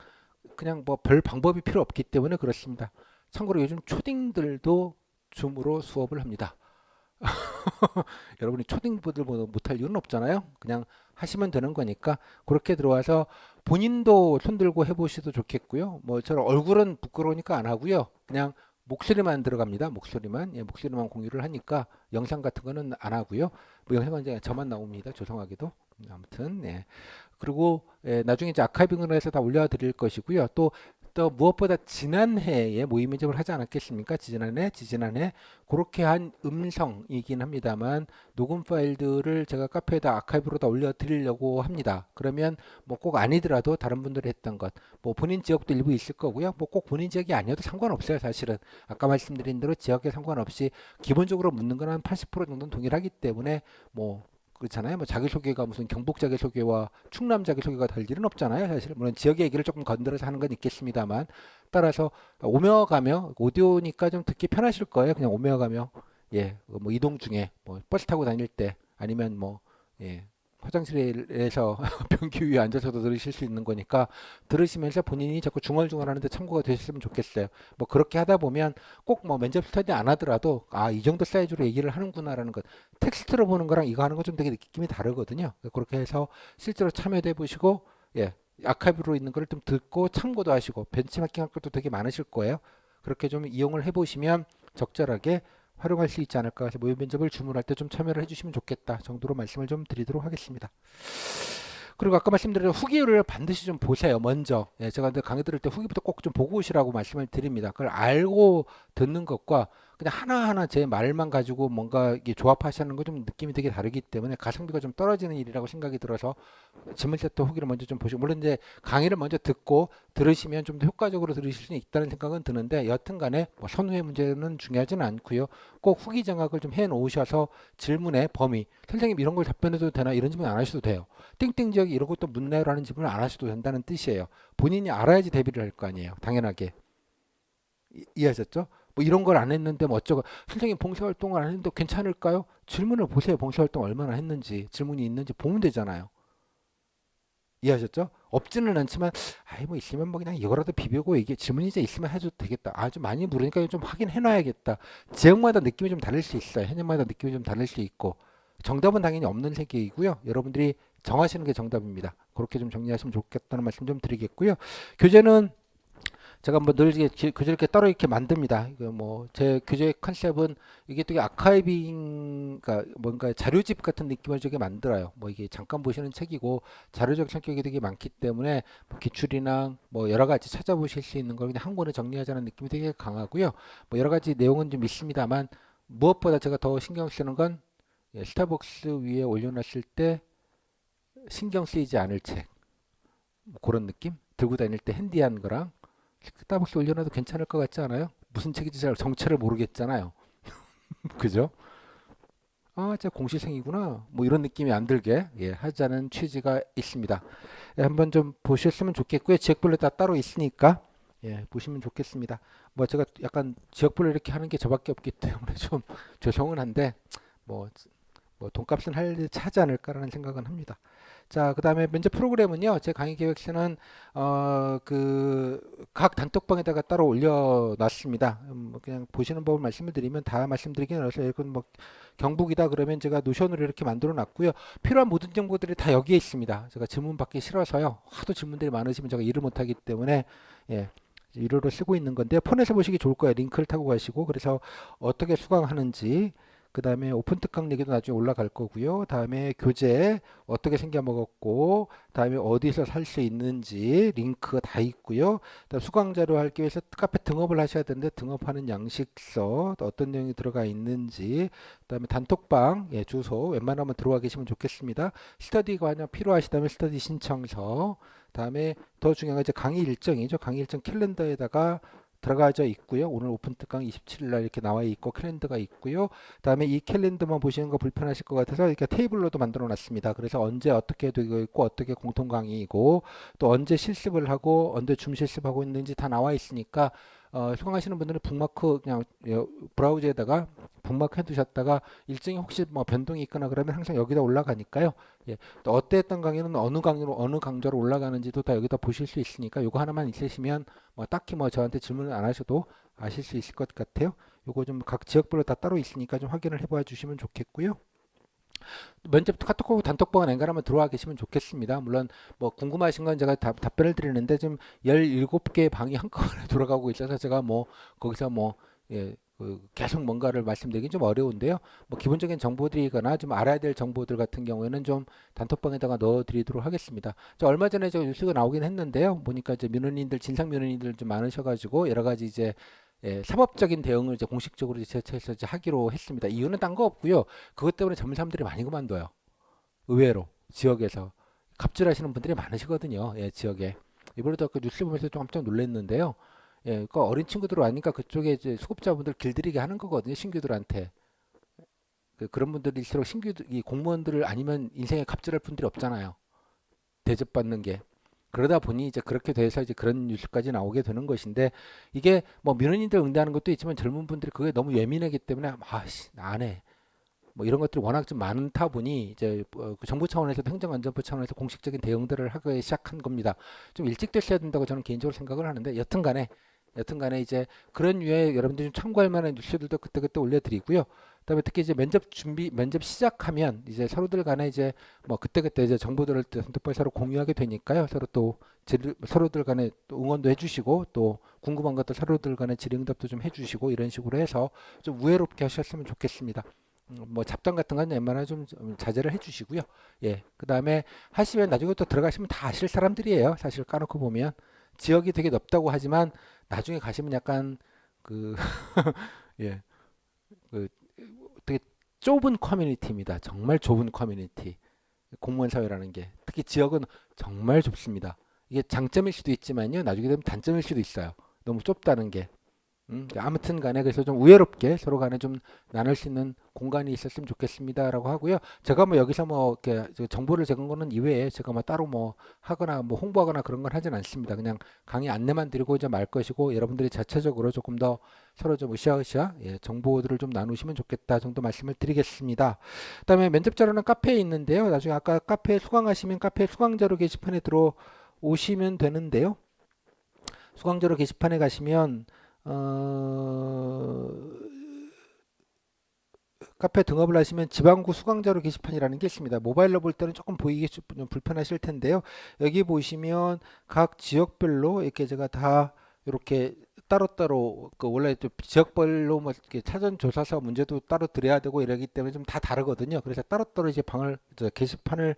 뭐 별 방법이 필요 없기 때문에 그렇습니다. 참고로 요즘 초딩들도 줌으로 수업을 합니다. 여러분이 초딩부들 못할 이유는 없잖아요. 그냥 하시면 되는 거니까 그렇게 들어와서 본인도 손들고 해보셔도 좋겠고요. 뭐 저는 얼굴은 부끄러우니까 안 하고요. 그냥 목소리만 들어갑니다. 목소리만. 예, 목소리만 공유를 하니까 영상 같은 거는 안 하고요. 뭐 영상은 이제 저만 나옵니다. 죄송하게도. 아무튼 예. 그리고 예, 나중에 이제 아카이빙을 해서 다 올려드릴 것이고요. 또 무엇보다 지난해에 모의 면접을 하지 않았겠습니까? 지지난해 그렇게 한 음성이긴 합니다만 녹음 파일들을 제가 카페에다 아카이브로 다 올려드리려고 합니다. 그러면 뭐 꼭 아니더라도 다른 분들이 했던 것, 뭐 본인 지역도 일부 있을 거고요. 뭐 꼭 본인 지역이 아니어도 상관없어요. 사실은 아까 말씀드린 대로 지역에 상관없이 기본적으로 묻는 건 한 80% 정도는 동일하기 때문에 뭐 그렇잖아요. 뭐 자기소개가 무슨 경북 자기소개와 충남 자기소개가 달 일은 없잖아요. 사실 물론 지역의 얘기를 조금 건드려서 하는 건 있겠습니다만 따라서 오며 가며 오디오니까 좀 듣기 편하실 거예요. 그냥 오며 가며 예, 뭐 이동 중에 뭐 버스 타고 다닐 때 아니면 뭐 예, 화장실에서 변기 위에 앉아서도 들으실 수 있는 거니까 들으시면서 본인이 자꾸 중얼중얼하는데 참고가 되셨으면 좋겠어요. 뭐 그렇게 하다 보면 꼭 뭐 면접 스터디 안 하더라도 아, 이 정도 사이즈로 얘기를 하는구나라는 것. 텍스트로 보는 거랑 이거 하는 거 좀 되게 느낌이 다르거든요. 그렇게 해서 실제로 참여도 해보시고 예, 아카이브로 있는 거를 좀 듣고 참고도 하시고 벤치마킹 할 것도 되게 많으실 거예요. 그렇게 좀 이용을 해보시면 적절하게 활용할 수 있지 않을까 해서 모의 면접을 주문할 때 좀 참여를 해주시면 좋겠다 정도로 말씀을 좀 드리도록 하겠습니다. 그리고 아까 말씀드린 후기를 반드시 좀 보세요. 먼저 제가 강의 들을 때 후기부터 꼭 좀 보고 오시라고 말씀을 드립니다. 그걸 알고 듣는 것과 그냥 하나하나 제 말만 가지고 뭔가 이게 조합하시는 거 좀 느낌이 되게 다르기 때문에 가성비가 좀 떨어지는 일이라고 생각이 들어서 질문 세트 후기를 먼저 좀 보시고 물론 이제 강의를 먼저 듣고 들으시면 좀 더 효과적으로 들으실 수 있다는 생각은 드는데 여튼간에 뭐 선후의 문제는 중요하지는 않고요. 꼭 후기 장악을 좀 해놓으셔서 질문의 범위 선생님 이런 걸 답변해도 되나 이런 질문 안 하셔도 돼요. 땡땡 지역이 이런 것도 묻나요라는 질문을 안 하셔도 된다는 뜻이에요. 본인이 알아야지 대비를 할 거 아니에요. 당연하게. 이해하셨죠? 뭐 이런 걸 안 했는데 뭐 어쩌고 선생님 봉사활동을 안 했는데 괜찮을까요? 질문을 보세요. 봉사활동 얼마나 했는지 질문이 있는지 보면 되잖아요. 이해하셨죠? 없지는 않지만 아이 뭐 있으면 뭐 그냥 이거라도 비비고 이게 질문이 이제 있으면 해줘도 되겠다. 아 좀 많이 물으니까 좀 확인해놔야겠다. 지역마다 느낌이 좀 다를 수 있어요. 현역마다 느낌이 좀 다를 수 있고 정답은 당연히 없는 세계이고요. 여러분들이 정하시는 게 정답입니다. 그렇게 좀 정리하시면 좋겠다는 말씀 좀 드리겠고요. 교재는 제가 뭐 늘 교재를 이렇게 따로 이렇게 만듭니다. 이거 뭐 제 교재 컨셉은 이게 되게 아카이빙, 그러니까 뭔가 자료집 같은 느낌을 주게 만들어요. 뭐 이게 잠깐 보시는 책이고 자료적 성격이 되게 많기 때문에 뭐 기출이나 뭐 여러 가지 찾아보실 수 있는 걸 그냥 한 권에 정리하자는 느낌이 되게 강하고요. 뭐 여러 가지 내용은 좀 있습니다만 무엇보다 제가 더 신경 쓰는 건 스타벅스 위에 올려놨을 때 신경 쓰이지 않을 책. 뭐 그런 느낌? 들고 다닐 때 핸디한 거랑 스타벅스 올려놔도 괜찮을 것 같지 않아요? 무슨 책인지 잘 정체를 모르겠잖아요. 그죠? 아, 진짜 공시생이구나. 뭐 이런 느낌이 안 들게 하자는 취지가 있습니다. 한번 좀 보셨으면 좋겠고요. 지역별로 다 따로 있으니까 보시면 좋겠습니다. 뭐 제가 약간 지역별로 이렇게 하는 게 저밖에 없기 때문에 좀 죄송은 한데 뭐, 뭐 돈값은 하지 않을까라는 생각은 합니다. 자, 그다음에 면접 프로그램은요. 제 강의 계획서는 그 각 단톡방에다가 따로 올려놨습니다. 뭐 그냥 보시는 법을 말씀을 드리면 다 말씀드리긴 어려서 이건 뭐 경북이다 그러면 제가 노션으로 이렇게 만들어 놨고요. 필요한 모든 정보들이 다 여기에 있습니다. 제가 질문 받기 싫어서요. 하도 질문들이 많으시면 제가 일을 못 하기 때문에 유료로 쓰고 있는 건데 폰에서 보시기 좋을 거예요. 링크를 타고 가시고 그래서 어떻게 수강하는지 그 다음에 오픈 특강 얘기도 나중에 올라갈 거고요. 다음에 교재 어떻게 생겨 먹었고, 다음에 어디서 살 수 있는지 링크가 다 있고요. 그다음 수강 자료 하기 위해서 카페 등업을 하셔야 되는데 등업하는 양식서 또 어떤 내용이 들어가 있는지, 그다음에 단톡방 주소 웬만하면 들어와 계시면 좋겠습니다. 스터디가 만약 필요하시다면 스터디 신청서. 다음에 더 중요한 건 이제 강의 일정이죠. 강의 일정 캘린더에다가 들어가져 있고요. 오늘 오픈 특강 27일 날 이렇게 나와 있고 캘린더가 있고요. 그다음에 이 캘린더만 보시는 거 불편하실 것 같아서 이렇게 테이블로도 만들어 놨습니다. 그래서 언제 어떻게 되고 있고 어떻게 공통 강의이고 또 언제 실습을 하고 언제 줌 실습하고 있는지 다 나와 있으니까 수강하시는 분들은 북마크 그냥 브라우저에다가 북마크 해두셨다가 일정이 혹시 뭐 변동이 있거나 그러면 항상 여기다 올라가니까요. 또 어땠던 강의는 어느 강의로 어느 강좌로 올라가는지도 다 여기다 보실 수 있으니까 요거 하나만 있으시면 뭐 딱히 뭐 저한테 질문을 안 하셔도 아실 수 있을 것 같아요. 요거 좀 각 지역별로 다 따로 있으니까 좀 확인을 해봐 주시면 좋겠고요. 면접 카톡하고 단톡방은 엔간하면 들어와 계시면 좋겠습니다. 물론 뭐 궁금하신 건 제가 답변을 드리는데 지금 17개의 방이 한꺼번에 돌아가고 있어서 제가 뭐 거기서 뭐 계속 뭔가를 말씀드리긴 좀 어려운데요. 뭐 기본적인 정보들이거나 좀 알아야 될 정보들 같은 경우에는 좀 단톡방에다가 넣어드리도록 하겠습니다. 저 얼마 전에 저 뉴스가 나오긴 했는데요. 보니까 이제 민원인들 진상 민원인들 좀 많으셔가지고 여러 가지 이제 사법적인 대응을 이제 공식적으로 제처해서 이제 하기로 했습니다. 이유는 딴 거 없고요. 그것 때문에 젊은 사람들이 많이 그만둬요. 의외로 지역에서 갑질하시는 분들이 많으시거든요. 지역에. 이번에도 그 뉴스 보면서 좀 깜짝 놀랐는데요. 그러니까 어린 친구들 아니까 그쪽에 이제 수급자분들 길들이게 하는 거거든요. 신규들한테. 그런 분들일수록 이 공무원들을 아니면 인생에 갑질할 분들이 없잖아요. 대접받는 게. 그러다 보니 이제 그렇게 돼서 이제 그런 뉴스까지 나오게 되는 것인데 이게 뭐 민원인들 응대하는 것도 있지만 젊은 분들이 그게 너무 예민하기 때문에 아씨 안 해. 뭐 이런 것들이 워낙 좀 많다 보니 이제 그 정부 차원에서도 행정안전부 차원에서 공식적인 대응들을 하기 시작한 겁니다. 좀 일찍 됐어야 된다고 저는 개인적으로 생각을 하는데 여튼간에 이제 그런 류의 여러분들이 좀 참고할 만한 뉴스들도 그때그때 올려드리고요. 그다음에 특히 이제 면접 시작하면 이제 서로들 간에 이제 뭐 그때그때 이제 정보들을 또 선택벌 서로 공유하게 되니까요. 서로 또 서로들 간에 또 응원도 해주시고 또 궁금한 것도 서로들 간에 질의응답도 좀 해주시고 이런 식으로 해서 좀 우애롭게 하셨으면 좋겠습니다. 뭐 잡담 같은 건 웬만하면 좀 자제를 해주시고요. 예, 그 다음에 하시면 나중에 또 들어가시면 다 아실 사람들이에요. 사실 까놓고 보면 지역이 되게 넓다고 하지만 나중에 가시면 약간 그 예, 그 되게 좁은 커뮤니티입니다. 정말 좁은 커뮤니티. 공무원 사회라는 게 특히 지역은 정말 좁습니다. 이게 장점일 수도 있지만요. 나중에 되면 단점일 수도 있어요. 너무 좁다는 게. 아무튼 간에 그래서 좀 우애롭게 서로 간에 좀 나눌 수 있는 공간이 있었으면 좋겠습니다라고 하고요. 제가 뭐 여기서 뭐 이렇게 정보를 제공하는 거는 이외에 제가 뭐 따로 뭐 하거나 뭐 홍보하거나 그런 건 하진 않습니다. 그냥 강의 안내만 드리고 이제 말 것이고 여러분들이 자체적으로 조금 더 서로 좀 으쌰으쌰 예, 정보들을 좀 나누시면 좋겠다 정도 말씀을 드리겠습니다. 그다음에 면접 자료는 카페에 있는데요. 나중에 아까 카페에 수강하시면 카페 수강자료 게시판에 들어오시면 되는데요. 수강자료 게시판에 가시면 어, 카페 등업을 하시면 지방구 수강자료 게시판이라는 게 있습니다. 모바일로 볼 때는 조금 보이기 좀 불편하실 텐데요. 여기 보시면 각 지역별로 이렇게 제가 다 이렇게 따로따로 그 원래 좀 지역별로 뭐 이렇게 사전 조사서 문제도 따로 드려야 되고 이러기 때문에 좀 다 다르거든요. 그래서 따로따로 이제 게시판을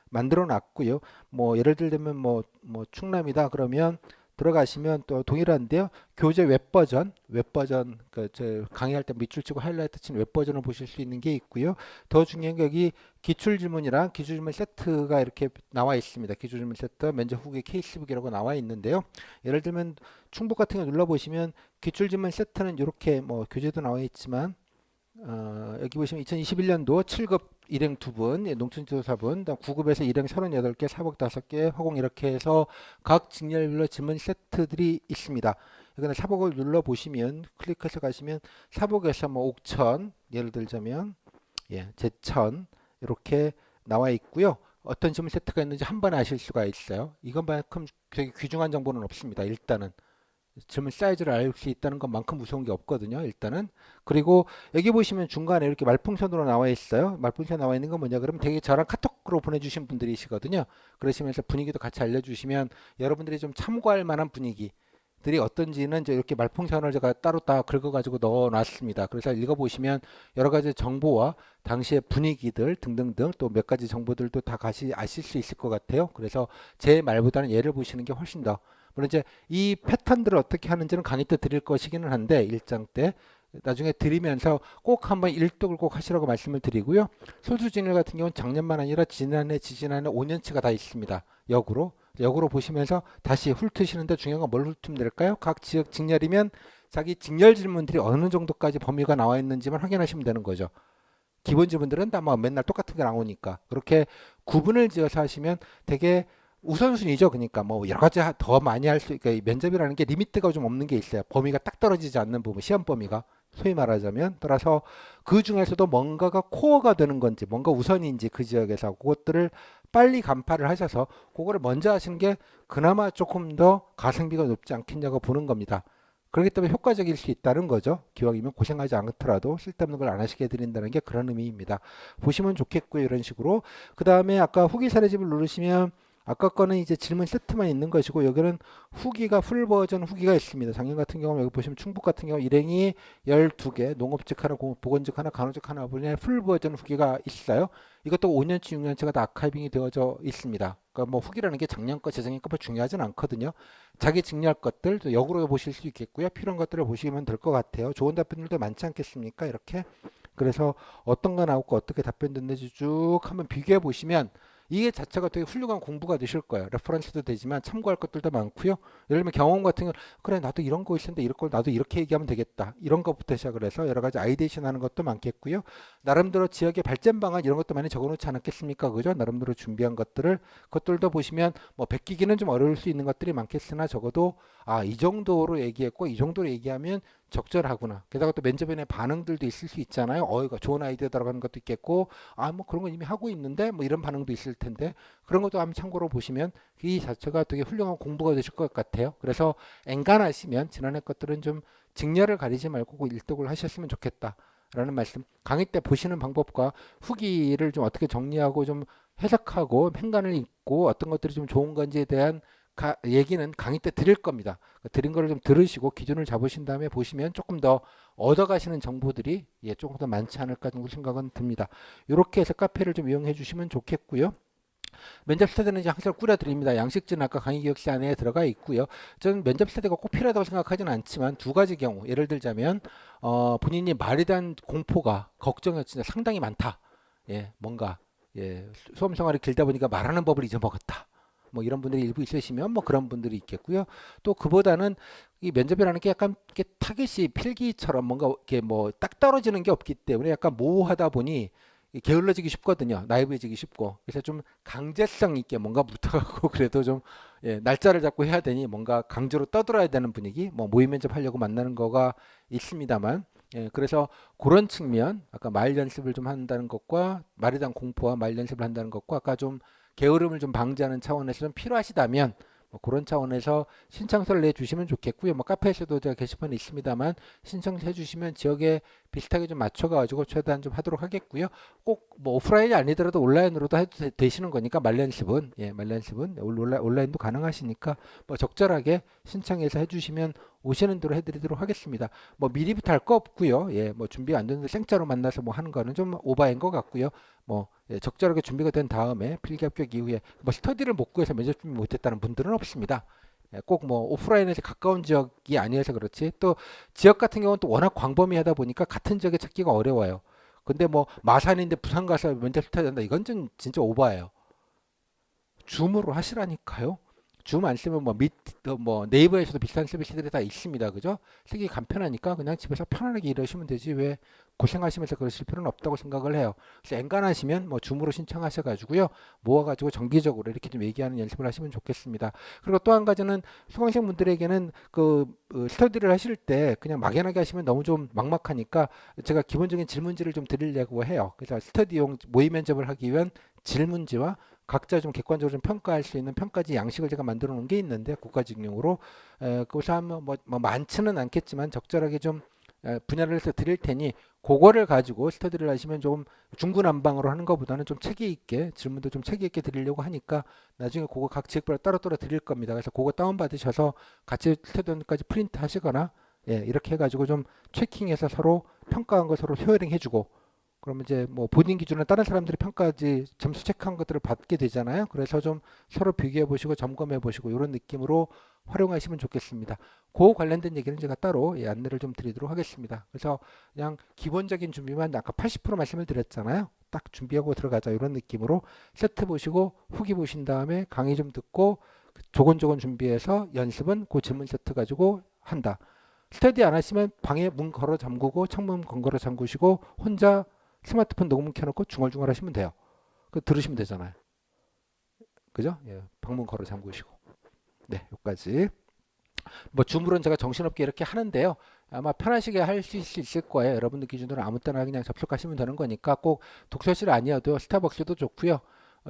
만들어 놨고요. 뭐 예를 들면 뭐 충남이다 그러면 들어가시면 또 동일한데요. 교재 웹버전 그저 강의할 때 밑줄 치고 하이라이트 친 웹버전을 보실 수 있는 게 있고요. 더 중요한 게 여기 기출질문이랑 기출질문 세트가 이렇게 나와 있습니다. 기출질문 세트, 면접 후기 케이스북이라고 나와 있는데요. 예를 들면 충북 같은 거 눌러보시면 기출질문 세트는 이렇게 뭐 교재도 나와 있지만 여기 보시면 2021년도 7급 일행 2분, 예, 농촌지도사분, 9급에서 일행 38개, 사복 5개, 화공 이렇게 해서 각 직렬별로 질문 세트들이 있습니다. 여기는 사복을 눌러보시면 클릭해서 가시면 사복에서 뭐 옥천, 예를 들자면 예, 제천 이렇게 나와 있고요. 어떤 질문 세트가 있는지 한 번에 아실 수가 있어요. 이것만큼 되게 귀중한 정보는 없습니다. 일단은. 질문 사이즈를 알 수 있다는 것만큼 무서운 게 없거든요. 일단은. 그리고 여기 보시면 중간에 이렇게 말풍선으로 나와 있어요. 말풍선 나와 있는 건 뭐냐 그러면 되게 저랑 카톡으로 보내주신 분들이시거든요. 그러시면서 분위기도 같이 알려주시면 여러분들이 좀 참고할 만한 분위기들이 어떤지는 이제 이렇게 말풍선을 제가 따로 다 긁어가지고 넣어놨습니다. 그래서 읽어보시면 여러 가지 정보와 당시의 분위기들 등등등 또 몇 가지 정보들도 다 같이 아실 수 있을 것 같아요. 그래서 제 말보다는 예를 보시는 게 훨씬 더 물론 이제 이 패턴들을 어떻게 하는지는 강의 때 드릴 것이기는 한데 일장 때 나중에 드리면서 꼭 한번 일독을 꼭 하시라고 말씀을 드리고요. 소수진일 같은 경우는 작년만 아니라 지난해, 지지난해 5년치가 다 있습니다. 역으로 보시면서 다시 훑으시는데 중요한 건 뭘 훑으면 될까요? 각 지역 직렬이면 자기 직렬 질문들이 어느 정도까지 범위가 나와 있는지만 확인하시면 되는 거죠. 기본 질문들은 다 뭐 맨날 똑같은 게 나오니까 그렇게 구분을 지어서 하시면 되게 우선순위죠. 그러니까 뭐 여러 가지 더 많이 할 수, 그러니까 면접이라는 게 리미트가 좀 없는 게 있어요. 범위가 딱 떨어지지 않는 부분, 시험 범위가 소위 말하자면 따라서 그 중에서도 뭔가가 코어가 되는 건지, 뭔가 우선인지 그 지역에서 그것들을 빨리 간파를 하셔서 그거를 먼저 하시는 게 그나마 조금 더 가성비가 높지 않겠냐고 보는 겁니다. 그렇기 때문에 효과적일 수 있다는 거죠. 기왕이면 고생하지 않더라도 쓸데없는 걸 안 하시게 해드린다는 게 그런 의미입니다. 보시면 좋겠고요. 이런 식으로. 그 다음에 아까 후기 사례집을 누르시면 아까 거는 이제 질문 세트만 있는 것이고 여기는 후기가 풀 버전 후기가 있습니다. 작년 같은 경우는 여기 보시면 충북 같은 경우 일행이 12개, 농업직 하나, 보건직 하나, 간호직 하나 분의 풀 버전 후기가 있어요. 이것도 5년치, 6년치가 다 아카이빙이 되어져 있습니다. 그러니까 뭐 후기라는 게 작년 거, 재작년 거 중요하진 않거든요. 자기 직렬 것들 역으로 보실 수 있겠고요. 필요한 것들을 보시면 될 것 같아요. 좋은 답변들도 많지 않겠습니까? 이렇게. 그래서 어떤 거 나오고 어떻게 답변 됐는지 쭉 한번 비교해 보시면 이게 자체가 되게 훌륭한 공부가 되실 거예요. 레퍼런스도 되지만 참고할 것들도 많고요. 예를 들면 경험 같은 거 그래 나도 이런 거 있었는데 이럴 걸 나도 이렇게 얘기하면 되겠다. 이런 것부터 시작을 해서 여러 가지 아이데이션 하는 것도 많겠고요. 나름대로 지역의 발전 방안 이런 것도 많이 적어놓지 않았겠습니까? 그죠? 나름대로 준비한 것들을 그것들도 보시면 뭐 베끼기는 좀 어려울 수 있는 것들이 많겠으나 적어도 이 정도로 얘기했고 이 정도로 얘기하면 적절하구나. 게다가 또 면접에 반응들도 있을 수 있잖아요. 이거 좋은 아이디어다라고 하는 것도 있겠고, 뭐 그런 거 이미 하고 있는데, 뭐 이런 반응도 있을 텐데, 그런 것도 한번 참고로 보시면 이 자체가 되게 훌륭한 공부가 되실 것 같아요. 그래서 엔간하시면 지난해 것들은 좀 직렬을 가리지 말고 꼭 일독을 하셨으면 좋겠다. 라는 말씀. 강의 때 보시는 방법과 후기를 좀 어떻게 정리하고 좀 해석하고 행간을 읽고 어떤 것들이 좀 좋은 건지에 대한 얘기는 강의 때 드릴 겁니다. 드린 거를 좀 들으시고 기준을 잡으신 다음에 보시면 조금 더 얻어가시는 정보들이 조금 더 많지 않을까 정도 생각은 듭니다. 이렇게 해서 카페를 좀 이용해 주시면 좋겠고요. 면접 스터디는 이제 항상 꾸려드립니다. 양식지는 아까 강의 기억시 안에 들어가 있고요. 저는 면접 스터디가 꼭 필요하다고 생각하지는 않지만 두 가지 경우, 예를 들자면 본인이 말에 대한 공포가 걱정이 진짜 상당히 많다. 뭔가 수험 생활이 길다 보니까 말하는 법을 잊어먹었다. 뭐 이런 분들이 일부 있으시면 뭐 그런 분들이 있겠고요. 또 그보다는 이 면접이라는 게 약간 이렇게 타겟이 필기처럼 뭔가 이렇게 뭐 딱 떨어지는 게 없기 때문에 약간 모호하다 보니 게을러지기 쉽거든요. 나이브해지기 쉽고. 그래서 좀 강제성 있게 뭔가 붙어가고 그래도 좀 날짜를 잡고 해야 되니 뭔가 강제로 떠들어야 되는 분위기. 뭐 모의 면접하려고 만나는 거가 있습니다만. 그래서 그런 측면, 아까 말 연습을 좀 한다는 것과 말에 대한 공포와 말 연습을 한다는 것과 아까 좀 게으름을 좀 방지하는 차원에서 좀 필요하시다면 뭐 그런 차원에서 신청서를 내주시면 좋겠고요. 뭐 카페에서도 제가 게시판에 있습니다만 신청해 주시면 지역에 비슷하게 좀 맞춰가지고 최대한 좀 하도록 하겠고요. 꼭 뭐 오프라인이 아니더라도 온라인으로도 해도 되시는 거니까 말연습은 말연습은 온라인도 가능하시니까 뭐 적절하게 신청해서 해주시면 오시는 대로 해드리도록 하겠습니다. 뭐 미리부터 할 거 없고요. 뭐 준비 안 되는데 생짜로 만나서 뭐 하는 거는 좀 오바인 것 같고요. 뭐 적절하게 준비가 된 다음에 필기 합격 이후에 뭐 스터디를 못 구해서 면접 준비 못했다는 분들은 없습니다. 꼭 뭐 오프라인에서 가까운 지역이 아니어서 그렇지 또 지역 같은 경우는 또 워낙 광범위하다 보니까 같은 지역에 찾기가 어려워요. 근데 뭐 마산인데 부산 가서 면접 스터디 한다 이건 좀 진짜 오바예요. 줌으로 하시라니까요. 줌 안 쓰면 뭐 네이버에서도 비슷한 서비스들이 다 있습니다. 그죠? 쓰기 간편하니까 그냥 집에서 편안하게 일하시면 되지 왜 고생하시면서 그러실 필요는 없다고 생각을 해요. 그래서 엔간하시면 뭐 줌으로 신청하셔가지고요. 모아가지고 정기적으로 이렇게 좀 얘기하는 연습을 하시면 좋겠습니다. 그리고 또 한 가지는 수강생 분들에게는 스터디를 하실 때 그냥 막연하게 하시면 너무 좀 막막하니까 제가 기본적인 질문지를 좀 드리려고 해요. 그래서 스터디용 모의 면접을 하기 위한 질문지와 각자 좀 객관적으로 좀 평가할 수 있는 평가지 양식을 제가 만들어 놓은 게 있는데 국가직용으로 그것을 하면 뭐 많지는 않겠지만 적절하게 좀 분야를 해서 드릴 테니 그거를 가지고 스터디를 하시면 좀 중구난방으로 하는 것보다는 좀 체계 있게 질문도 좀 체계 있게 드리려고 하니까 나중에 그거 각 지역별로 따로따로 드릴 겁니다. 그래서 그거 다운 받으셔서 같이 스터디까지 프린트 하시거나 이렇게 해가지고 좀 체킹해서 서로 평가한 거 서로 쉐어링 해주고 그러면 이제 뭐 본인 기준으로 다른 사람들이 평가지 점수 체크한 것들을 받게 되잖아요. 그래서 좀 서로 비교해 보시고 점검해 보시고 이런 느낌으로 활용하시면 좋겠습니다. 그 관련된 얘기는 제가 따로 안내를 좀 드리도록 하겠습니다. 그래서 그냥 기본적인 준비만 아까 80% 말씀을 드렸잖아요. 딱 준비하고 들어가자 이런 느낌으로 세트 보시고 후기 보신 다음에 강의 좀 듣고 조곤조곤 준비해서 연습은 그 질문 세트 가지고 한다. 스터디 안 하시면 방에 문 걸어 잠그고 창문 걸어 잠그시고 혼자 스마트폰 녹음 켜놓고 중얼중얼 하시면 돼요. 그 들으시면 되잖아요. 그죠? 방문 걸어 잠그시고. 네, 여기까지. 뭐 줌으로는 제가 정신없게 이렇게 하는데요. 아마 편하시게 할 수 있을 거예요. 여러분들 기준으로 아무 때나 그냥 접속하시면 되는 거니까 꼭 독서실 아니어도 스타벅스도 좋고요.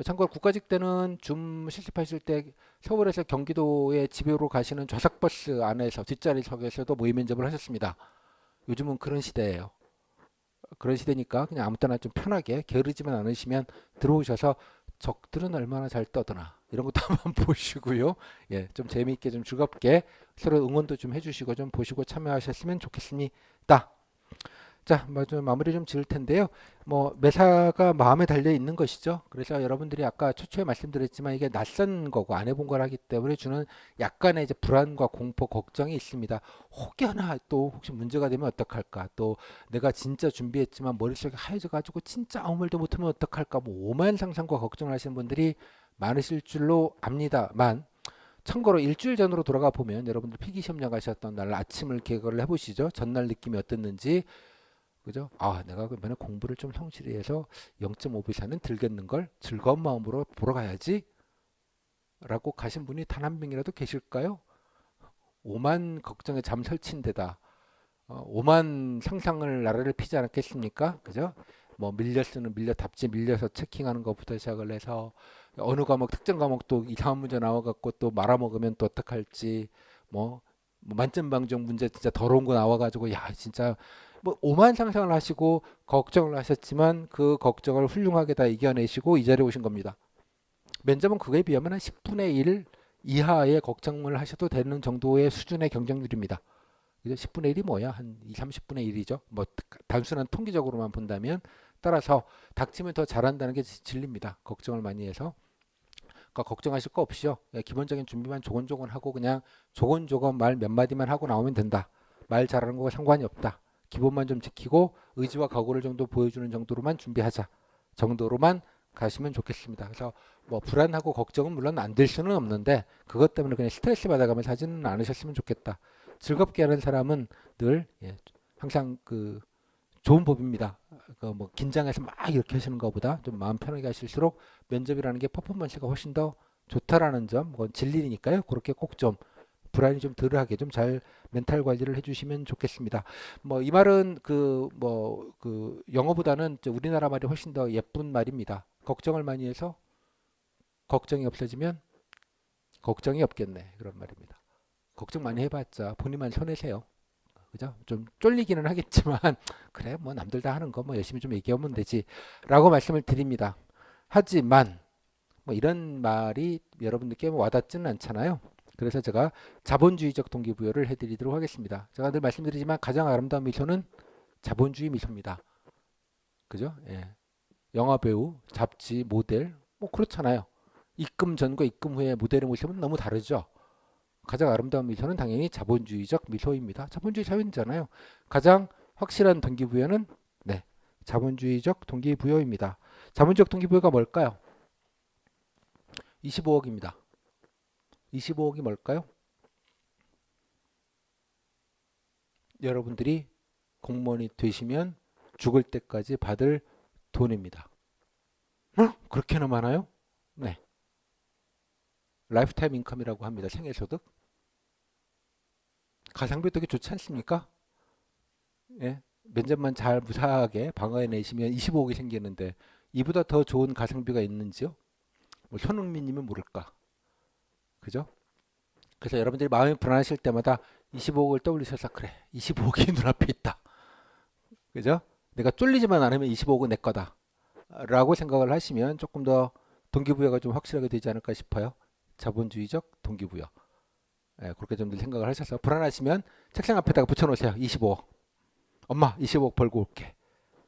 참고로 국가직 때는 줌 실습하실 때 서울에서 경기도에 집으로 가시는 좌석버스 안에서 뒷자리석에서도 모의 면접을 하셨습니다. 요즘은 그런 시대예요. 그런 시대니까 그냥 아무 때나 좀 편하게 게으르지만 않으시면 들어오셔서 적들은 얼마나 잘 떠드나 이런 것도 한번 보시고요. 좀 재미있게 좀 즐겁게 서로 응원도 좀 해주시고 좀 보시고 참여하셨으면 좋겠습니다. 자, 뭐 좀 마무리 좀 지을 텐데요. 뭐 매사가 마음에 달려 있는 것이죠. 그래서 여러분들이 아까 초초에 말씀드렸지만 이게 낯선 거고 안 해본 거라기 때문에 주는 약간의 이제 불안과 공포, 걱정이 있습니다. 혹여나 또 혹시 문제가 되면 어떡할까? 또 내가 진짜 준비했지만 머릿속에 하얘져 가지고 진짜 아무 말도 못하면 어떡할까? 뭐 오만 상상과 걱정을 하시는 분들이 많으실 줄로 압니다만 참고로 일주일 전으로 돌아가 보면 여러분들 필기시험 나가셨던 날 아침을 계획을 해보시죠. 전날 느낌이 어땠는지 그죠? 내가 그러면 공부를 좀 성실히 해서 0.5비사는 들겠는 걸 즐거운 마음으로 보러 가야지 라고 가신 분이 단 한 명이라도 계실까요? 오만 걱정에 잠 설친 데다 오만 상상을 나라를 피지 않았겠습니까? 그죠? 뭐 밀려 쓰는 밀려 답지 밀려서 체킹하는 것부터 시작을 해서 어느 과목 특정 과목 또 이상한 문제 나와갖고 또 말아먹으면 또 어떡할지 뭐, 뭐 만점 방정 문제 진짜 더러운 거 나와가지고 야 진짜 뭐 오만 상상을 하시고 걱정을 하셨지만 그 걱정을 훌륭하게 다 이겨내시고 이 자리에 오신 겁니다. 면접은 그거에 비하면 한 10분의 1 이하의 걱정을 하셔도 되는 정도의 수준의 경쟁률입니다. 그죠? 10분의 1이 뭐야? 한 2, 30분의 1이죠. 뭐 단순한 통계적으로만 본다면 따라서 닥치면 더 잘한다는 게 진리입니다. 걱정을 많이 해서. 그러니까 걱정하실 거 없이요. 기본적인 준비만 조곤조곤 하고 그냥 조곤조곤 말 몇 마디만 하고 나오면 된다. 말 잘하는 거와 상관이 없다. 기본만 좀 지키고 의지와 각오를 정도 보여주는 정도로만 준비하자. 정도로만 가시면 좋겠습니다. 그래서 뭐 불안하고 걱정은 물론 안 될 수는 없는데 그것 때문에 그냥 스트레스 받아가면서 하지는 않으셨으면 좋겠다. 즐겁게 하는 사람은 늘 항상 그 좋은 법입니다. 그 뭐 긴장해서 막 이렇게 하시는 것보다 좀 마음 편하게 하실수록 면접이라는 게 퍼포먼스가 훨씬 더 좋다라는 점, 그건 진리니까요. 그렇게 꼭 좀 불안이 좀 덜하게 좀 잘 멘탈 관리를 해주시면 좋겠습니다. 뭐 이 말은 그 뭐 그 영어보다는 우리나라 말이 훨씬 더 예쁜 말입니다. 걱정을 많이 해서 걱정이 없어지면 걱정이 없겠네 그런 말입니다. 걱정 많이 해봤자 본인만 손해세요. 그죠? 좀 쫄리기는 하겠지만 그래 뭐 남들 다 하는 거 뭐 열심히 좀 얘기하면 되지라고 말씀을 드립니다. 하지만 뭐 이런 말이 여러분들께 와닿지는 않잖아요. 그래서 제가 자본주의적 동기부여를 해드리도록 하겠습니다. 제가 늘 말씀드리지만 가장 아름다운 미소는 자본주의 미소입니다. 그죠? 예. 영화 배우, 잡지, 모델 뭐 그렇잖아요. 입금 전과 입금 후에 모델의 모습은 너무 다르죠. 가장 아름다운 미소는 당연히 자본주의적 미소입니다. 자본주의 사회잖아요. 가장 확실한 동기부여는 네, 자본주의적 동기부여입니다. 자본주의적 동기부여가 뭘까요? 25억입니다. 25억이 뭘까요? 여러분들이 공무원이 되시면 죽을 때까지 받을 돈입니다. 그렇게나 많아요? 네. 라이프타임 인컴이라고 합니다. 생애소득. 가성비 되게 좋지 않습니까? 예. 면접만 잘 무사하게 방어해내시면 25억이 생기는데 이보다 더 좋은 가성비가 있는지요? 뭐 손흥민님은 모를까? 그죠? 그래서 여러분들이 마음이 불안하실 때마다 25억을 떠올리셔서 그래 25억이 눈앞에 있다. 그죠? 내가 쫄리지만 않으면 25억은 내 거다. 라고 생각을 하시면 조금 더 동기부여가 좀 확실하게 되지 않을까 싶어요. 자본주의적 동기부여. 예, 그렇게 좀 생각을 하셔서 불안하시면 책상 앞에다가 붙여놓으세요. 25억. 엄마 25억 벌고 올게.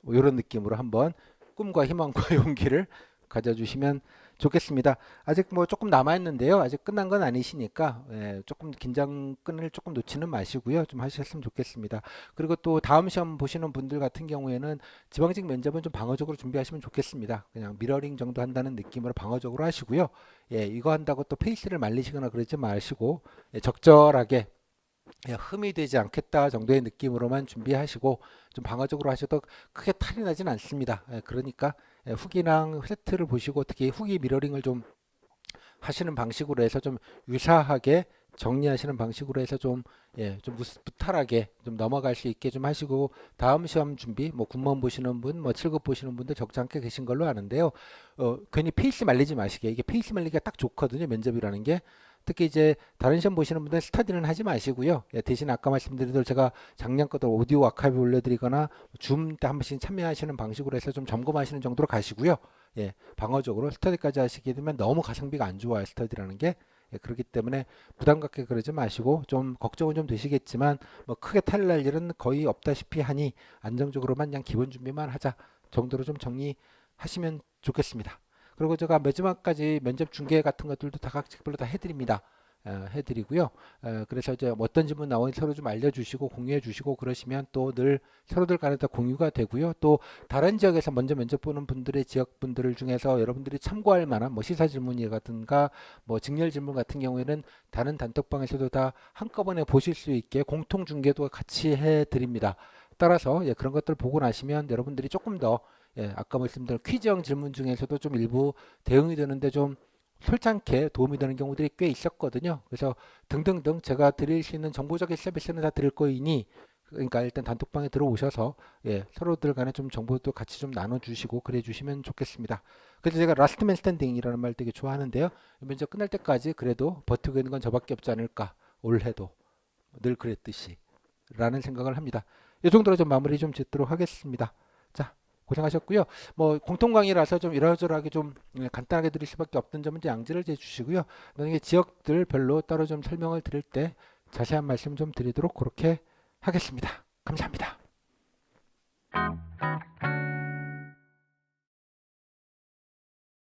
뭐 이런 느낌으로 한번 꿈과 희망과 용기를 가져주시면 좋겠습니다. 아직 뭐 조금 남아있는데요. 아직 끝난 건 아니시니까 조금 긴장끈을 조금 놓지는 마시고요. 좀 하셨으면 좋겠습니다. 그리고 또 다음 시험 보시는 분들 같은 경우에는 지방직 면접은 좀 방어적으로 준비하시면 좋겠습니다. 그냥 미러링 정도 한다는 느낌으로 방어적으로 하시고요. 이거 한다고 또 페이스를 말리시거나 그러지 마시고 적절하게 흠이 되지 않겠다 정도의 느낌으로만 준비하시고 좀 방어적으로 하셔도 크게 탈이 나진 않습니다. 그러니까 후기랑 세트를 보시고 특히 후기 미러링을 좀 하시는 방식으로 해서 좀 유사하게 정리하시는 방식으로 해서 좀 무탈하게 좀 넘어갈 수 있게 좀 하시고 다음 시험 준비 뭐 군무원 보시는 분, 뭐 7급 보시는 분들 적지 않게 계신 걸로 아는데요. 괜히 페이스 말리지 마시게. 이게 페이스 말리기가 딱 좋거든요. 면접이라는 게. 특히 이제 다른 시험 보시는 분들 스터디는 하지 마시고요. 대신 아까 말씀드린 대로 제가 작년 것도 오디오 아카이브 올려드리거나 줌 때 한 번씩 참여하시는 방식으로 해서 좀 점검하시는 정도로 가시고요. 방어적으로 스터디까지 하시게 되면 너무 가성비가 안 좋아요. 스터디라는 게. 그렇기 때문에 부담 갖게 그러지 마시고 좀 걱정은 좀 되시겠지만 뭐 크게 탈날 일은 거의 없다시피 하니 안정적으로만 그냥 기본 준비만 하자 정도로 좀 정리하시면 좋겠습니다. 그리고 제가 마지막까지 면접 중계 같은 것들도 다 각직별로 다 해드립니다. 해드리고요. 그래서 이제 어떤 질문 나오는지 서로 좀 알려주시고 공유해 주시고 그러시면 또 늘 서로들 간에 다 공유가 되고요. 또 다른 지역에서 먼저 면접 보는 분들의 지역 분들 중에서 여러분들이 참고할 만한 뭐 시사 질문이라든가 뭐 직렬 질문 같은 경우에는 다른 단톡방에서도 다 한꺼번에 보실 수 있게 공통 중계도 같이 해드립니다. 따라서 그런 것들 보고 나시면 여러분들이 조금 더 아까 말씀드린 퀴즈형 질문 중에서도 좀 일부 대응이 되는데 좀 솔직하게 도움이 되는 경우들이 꽤 있었거든요. 그래서 등등등 제가 드릴 수 있는 정보적인 서비스는 다 드릴 거이니 그러니까 일단 단톡방에 들어오셔서 예, 서로들 간에 좀 정보도 같이 좀 나눠주시고 그래 주시면 좋겠습니다. 그래서 제가 라스트맨 스탠딩이라는 말 되게 좋아하는데요. 면접 끝날 때까지 그래도 버티고 있는 건 저밖에 없지 않을까. 올해도 늘 그랬듯이 라는 생각을 합니다. 이 정도로 좀 마무리 좀 짓도록 하겠습니다. 자, 고생하셨고요. 뭐 공통 강의라서 좀 이러저러하게 좀 간단하게 드릴 수밖에 없던 점은 이제 양지를 해 주시고요. 나중에 지역들별로 따로 좀 설명을 드릴 때 자세한 말씀 좀 드리도록 그렇게 하겠습니다. 감사합니다.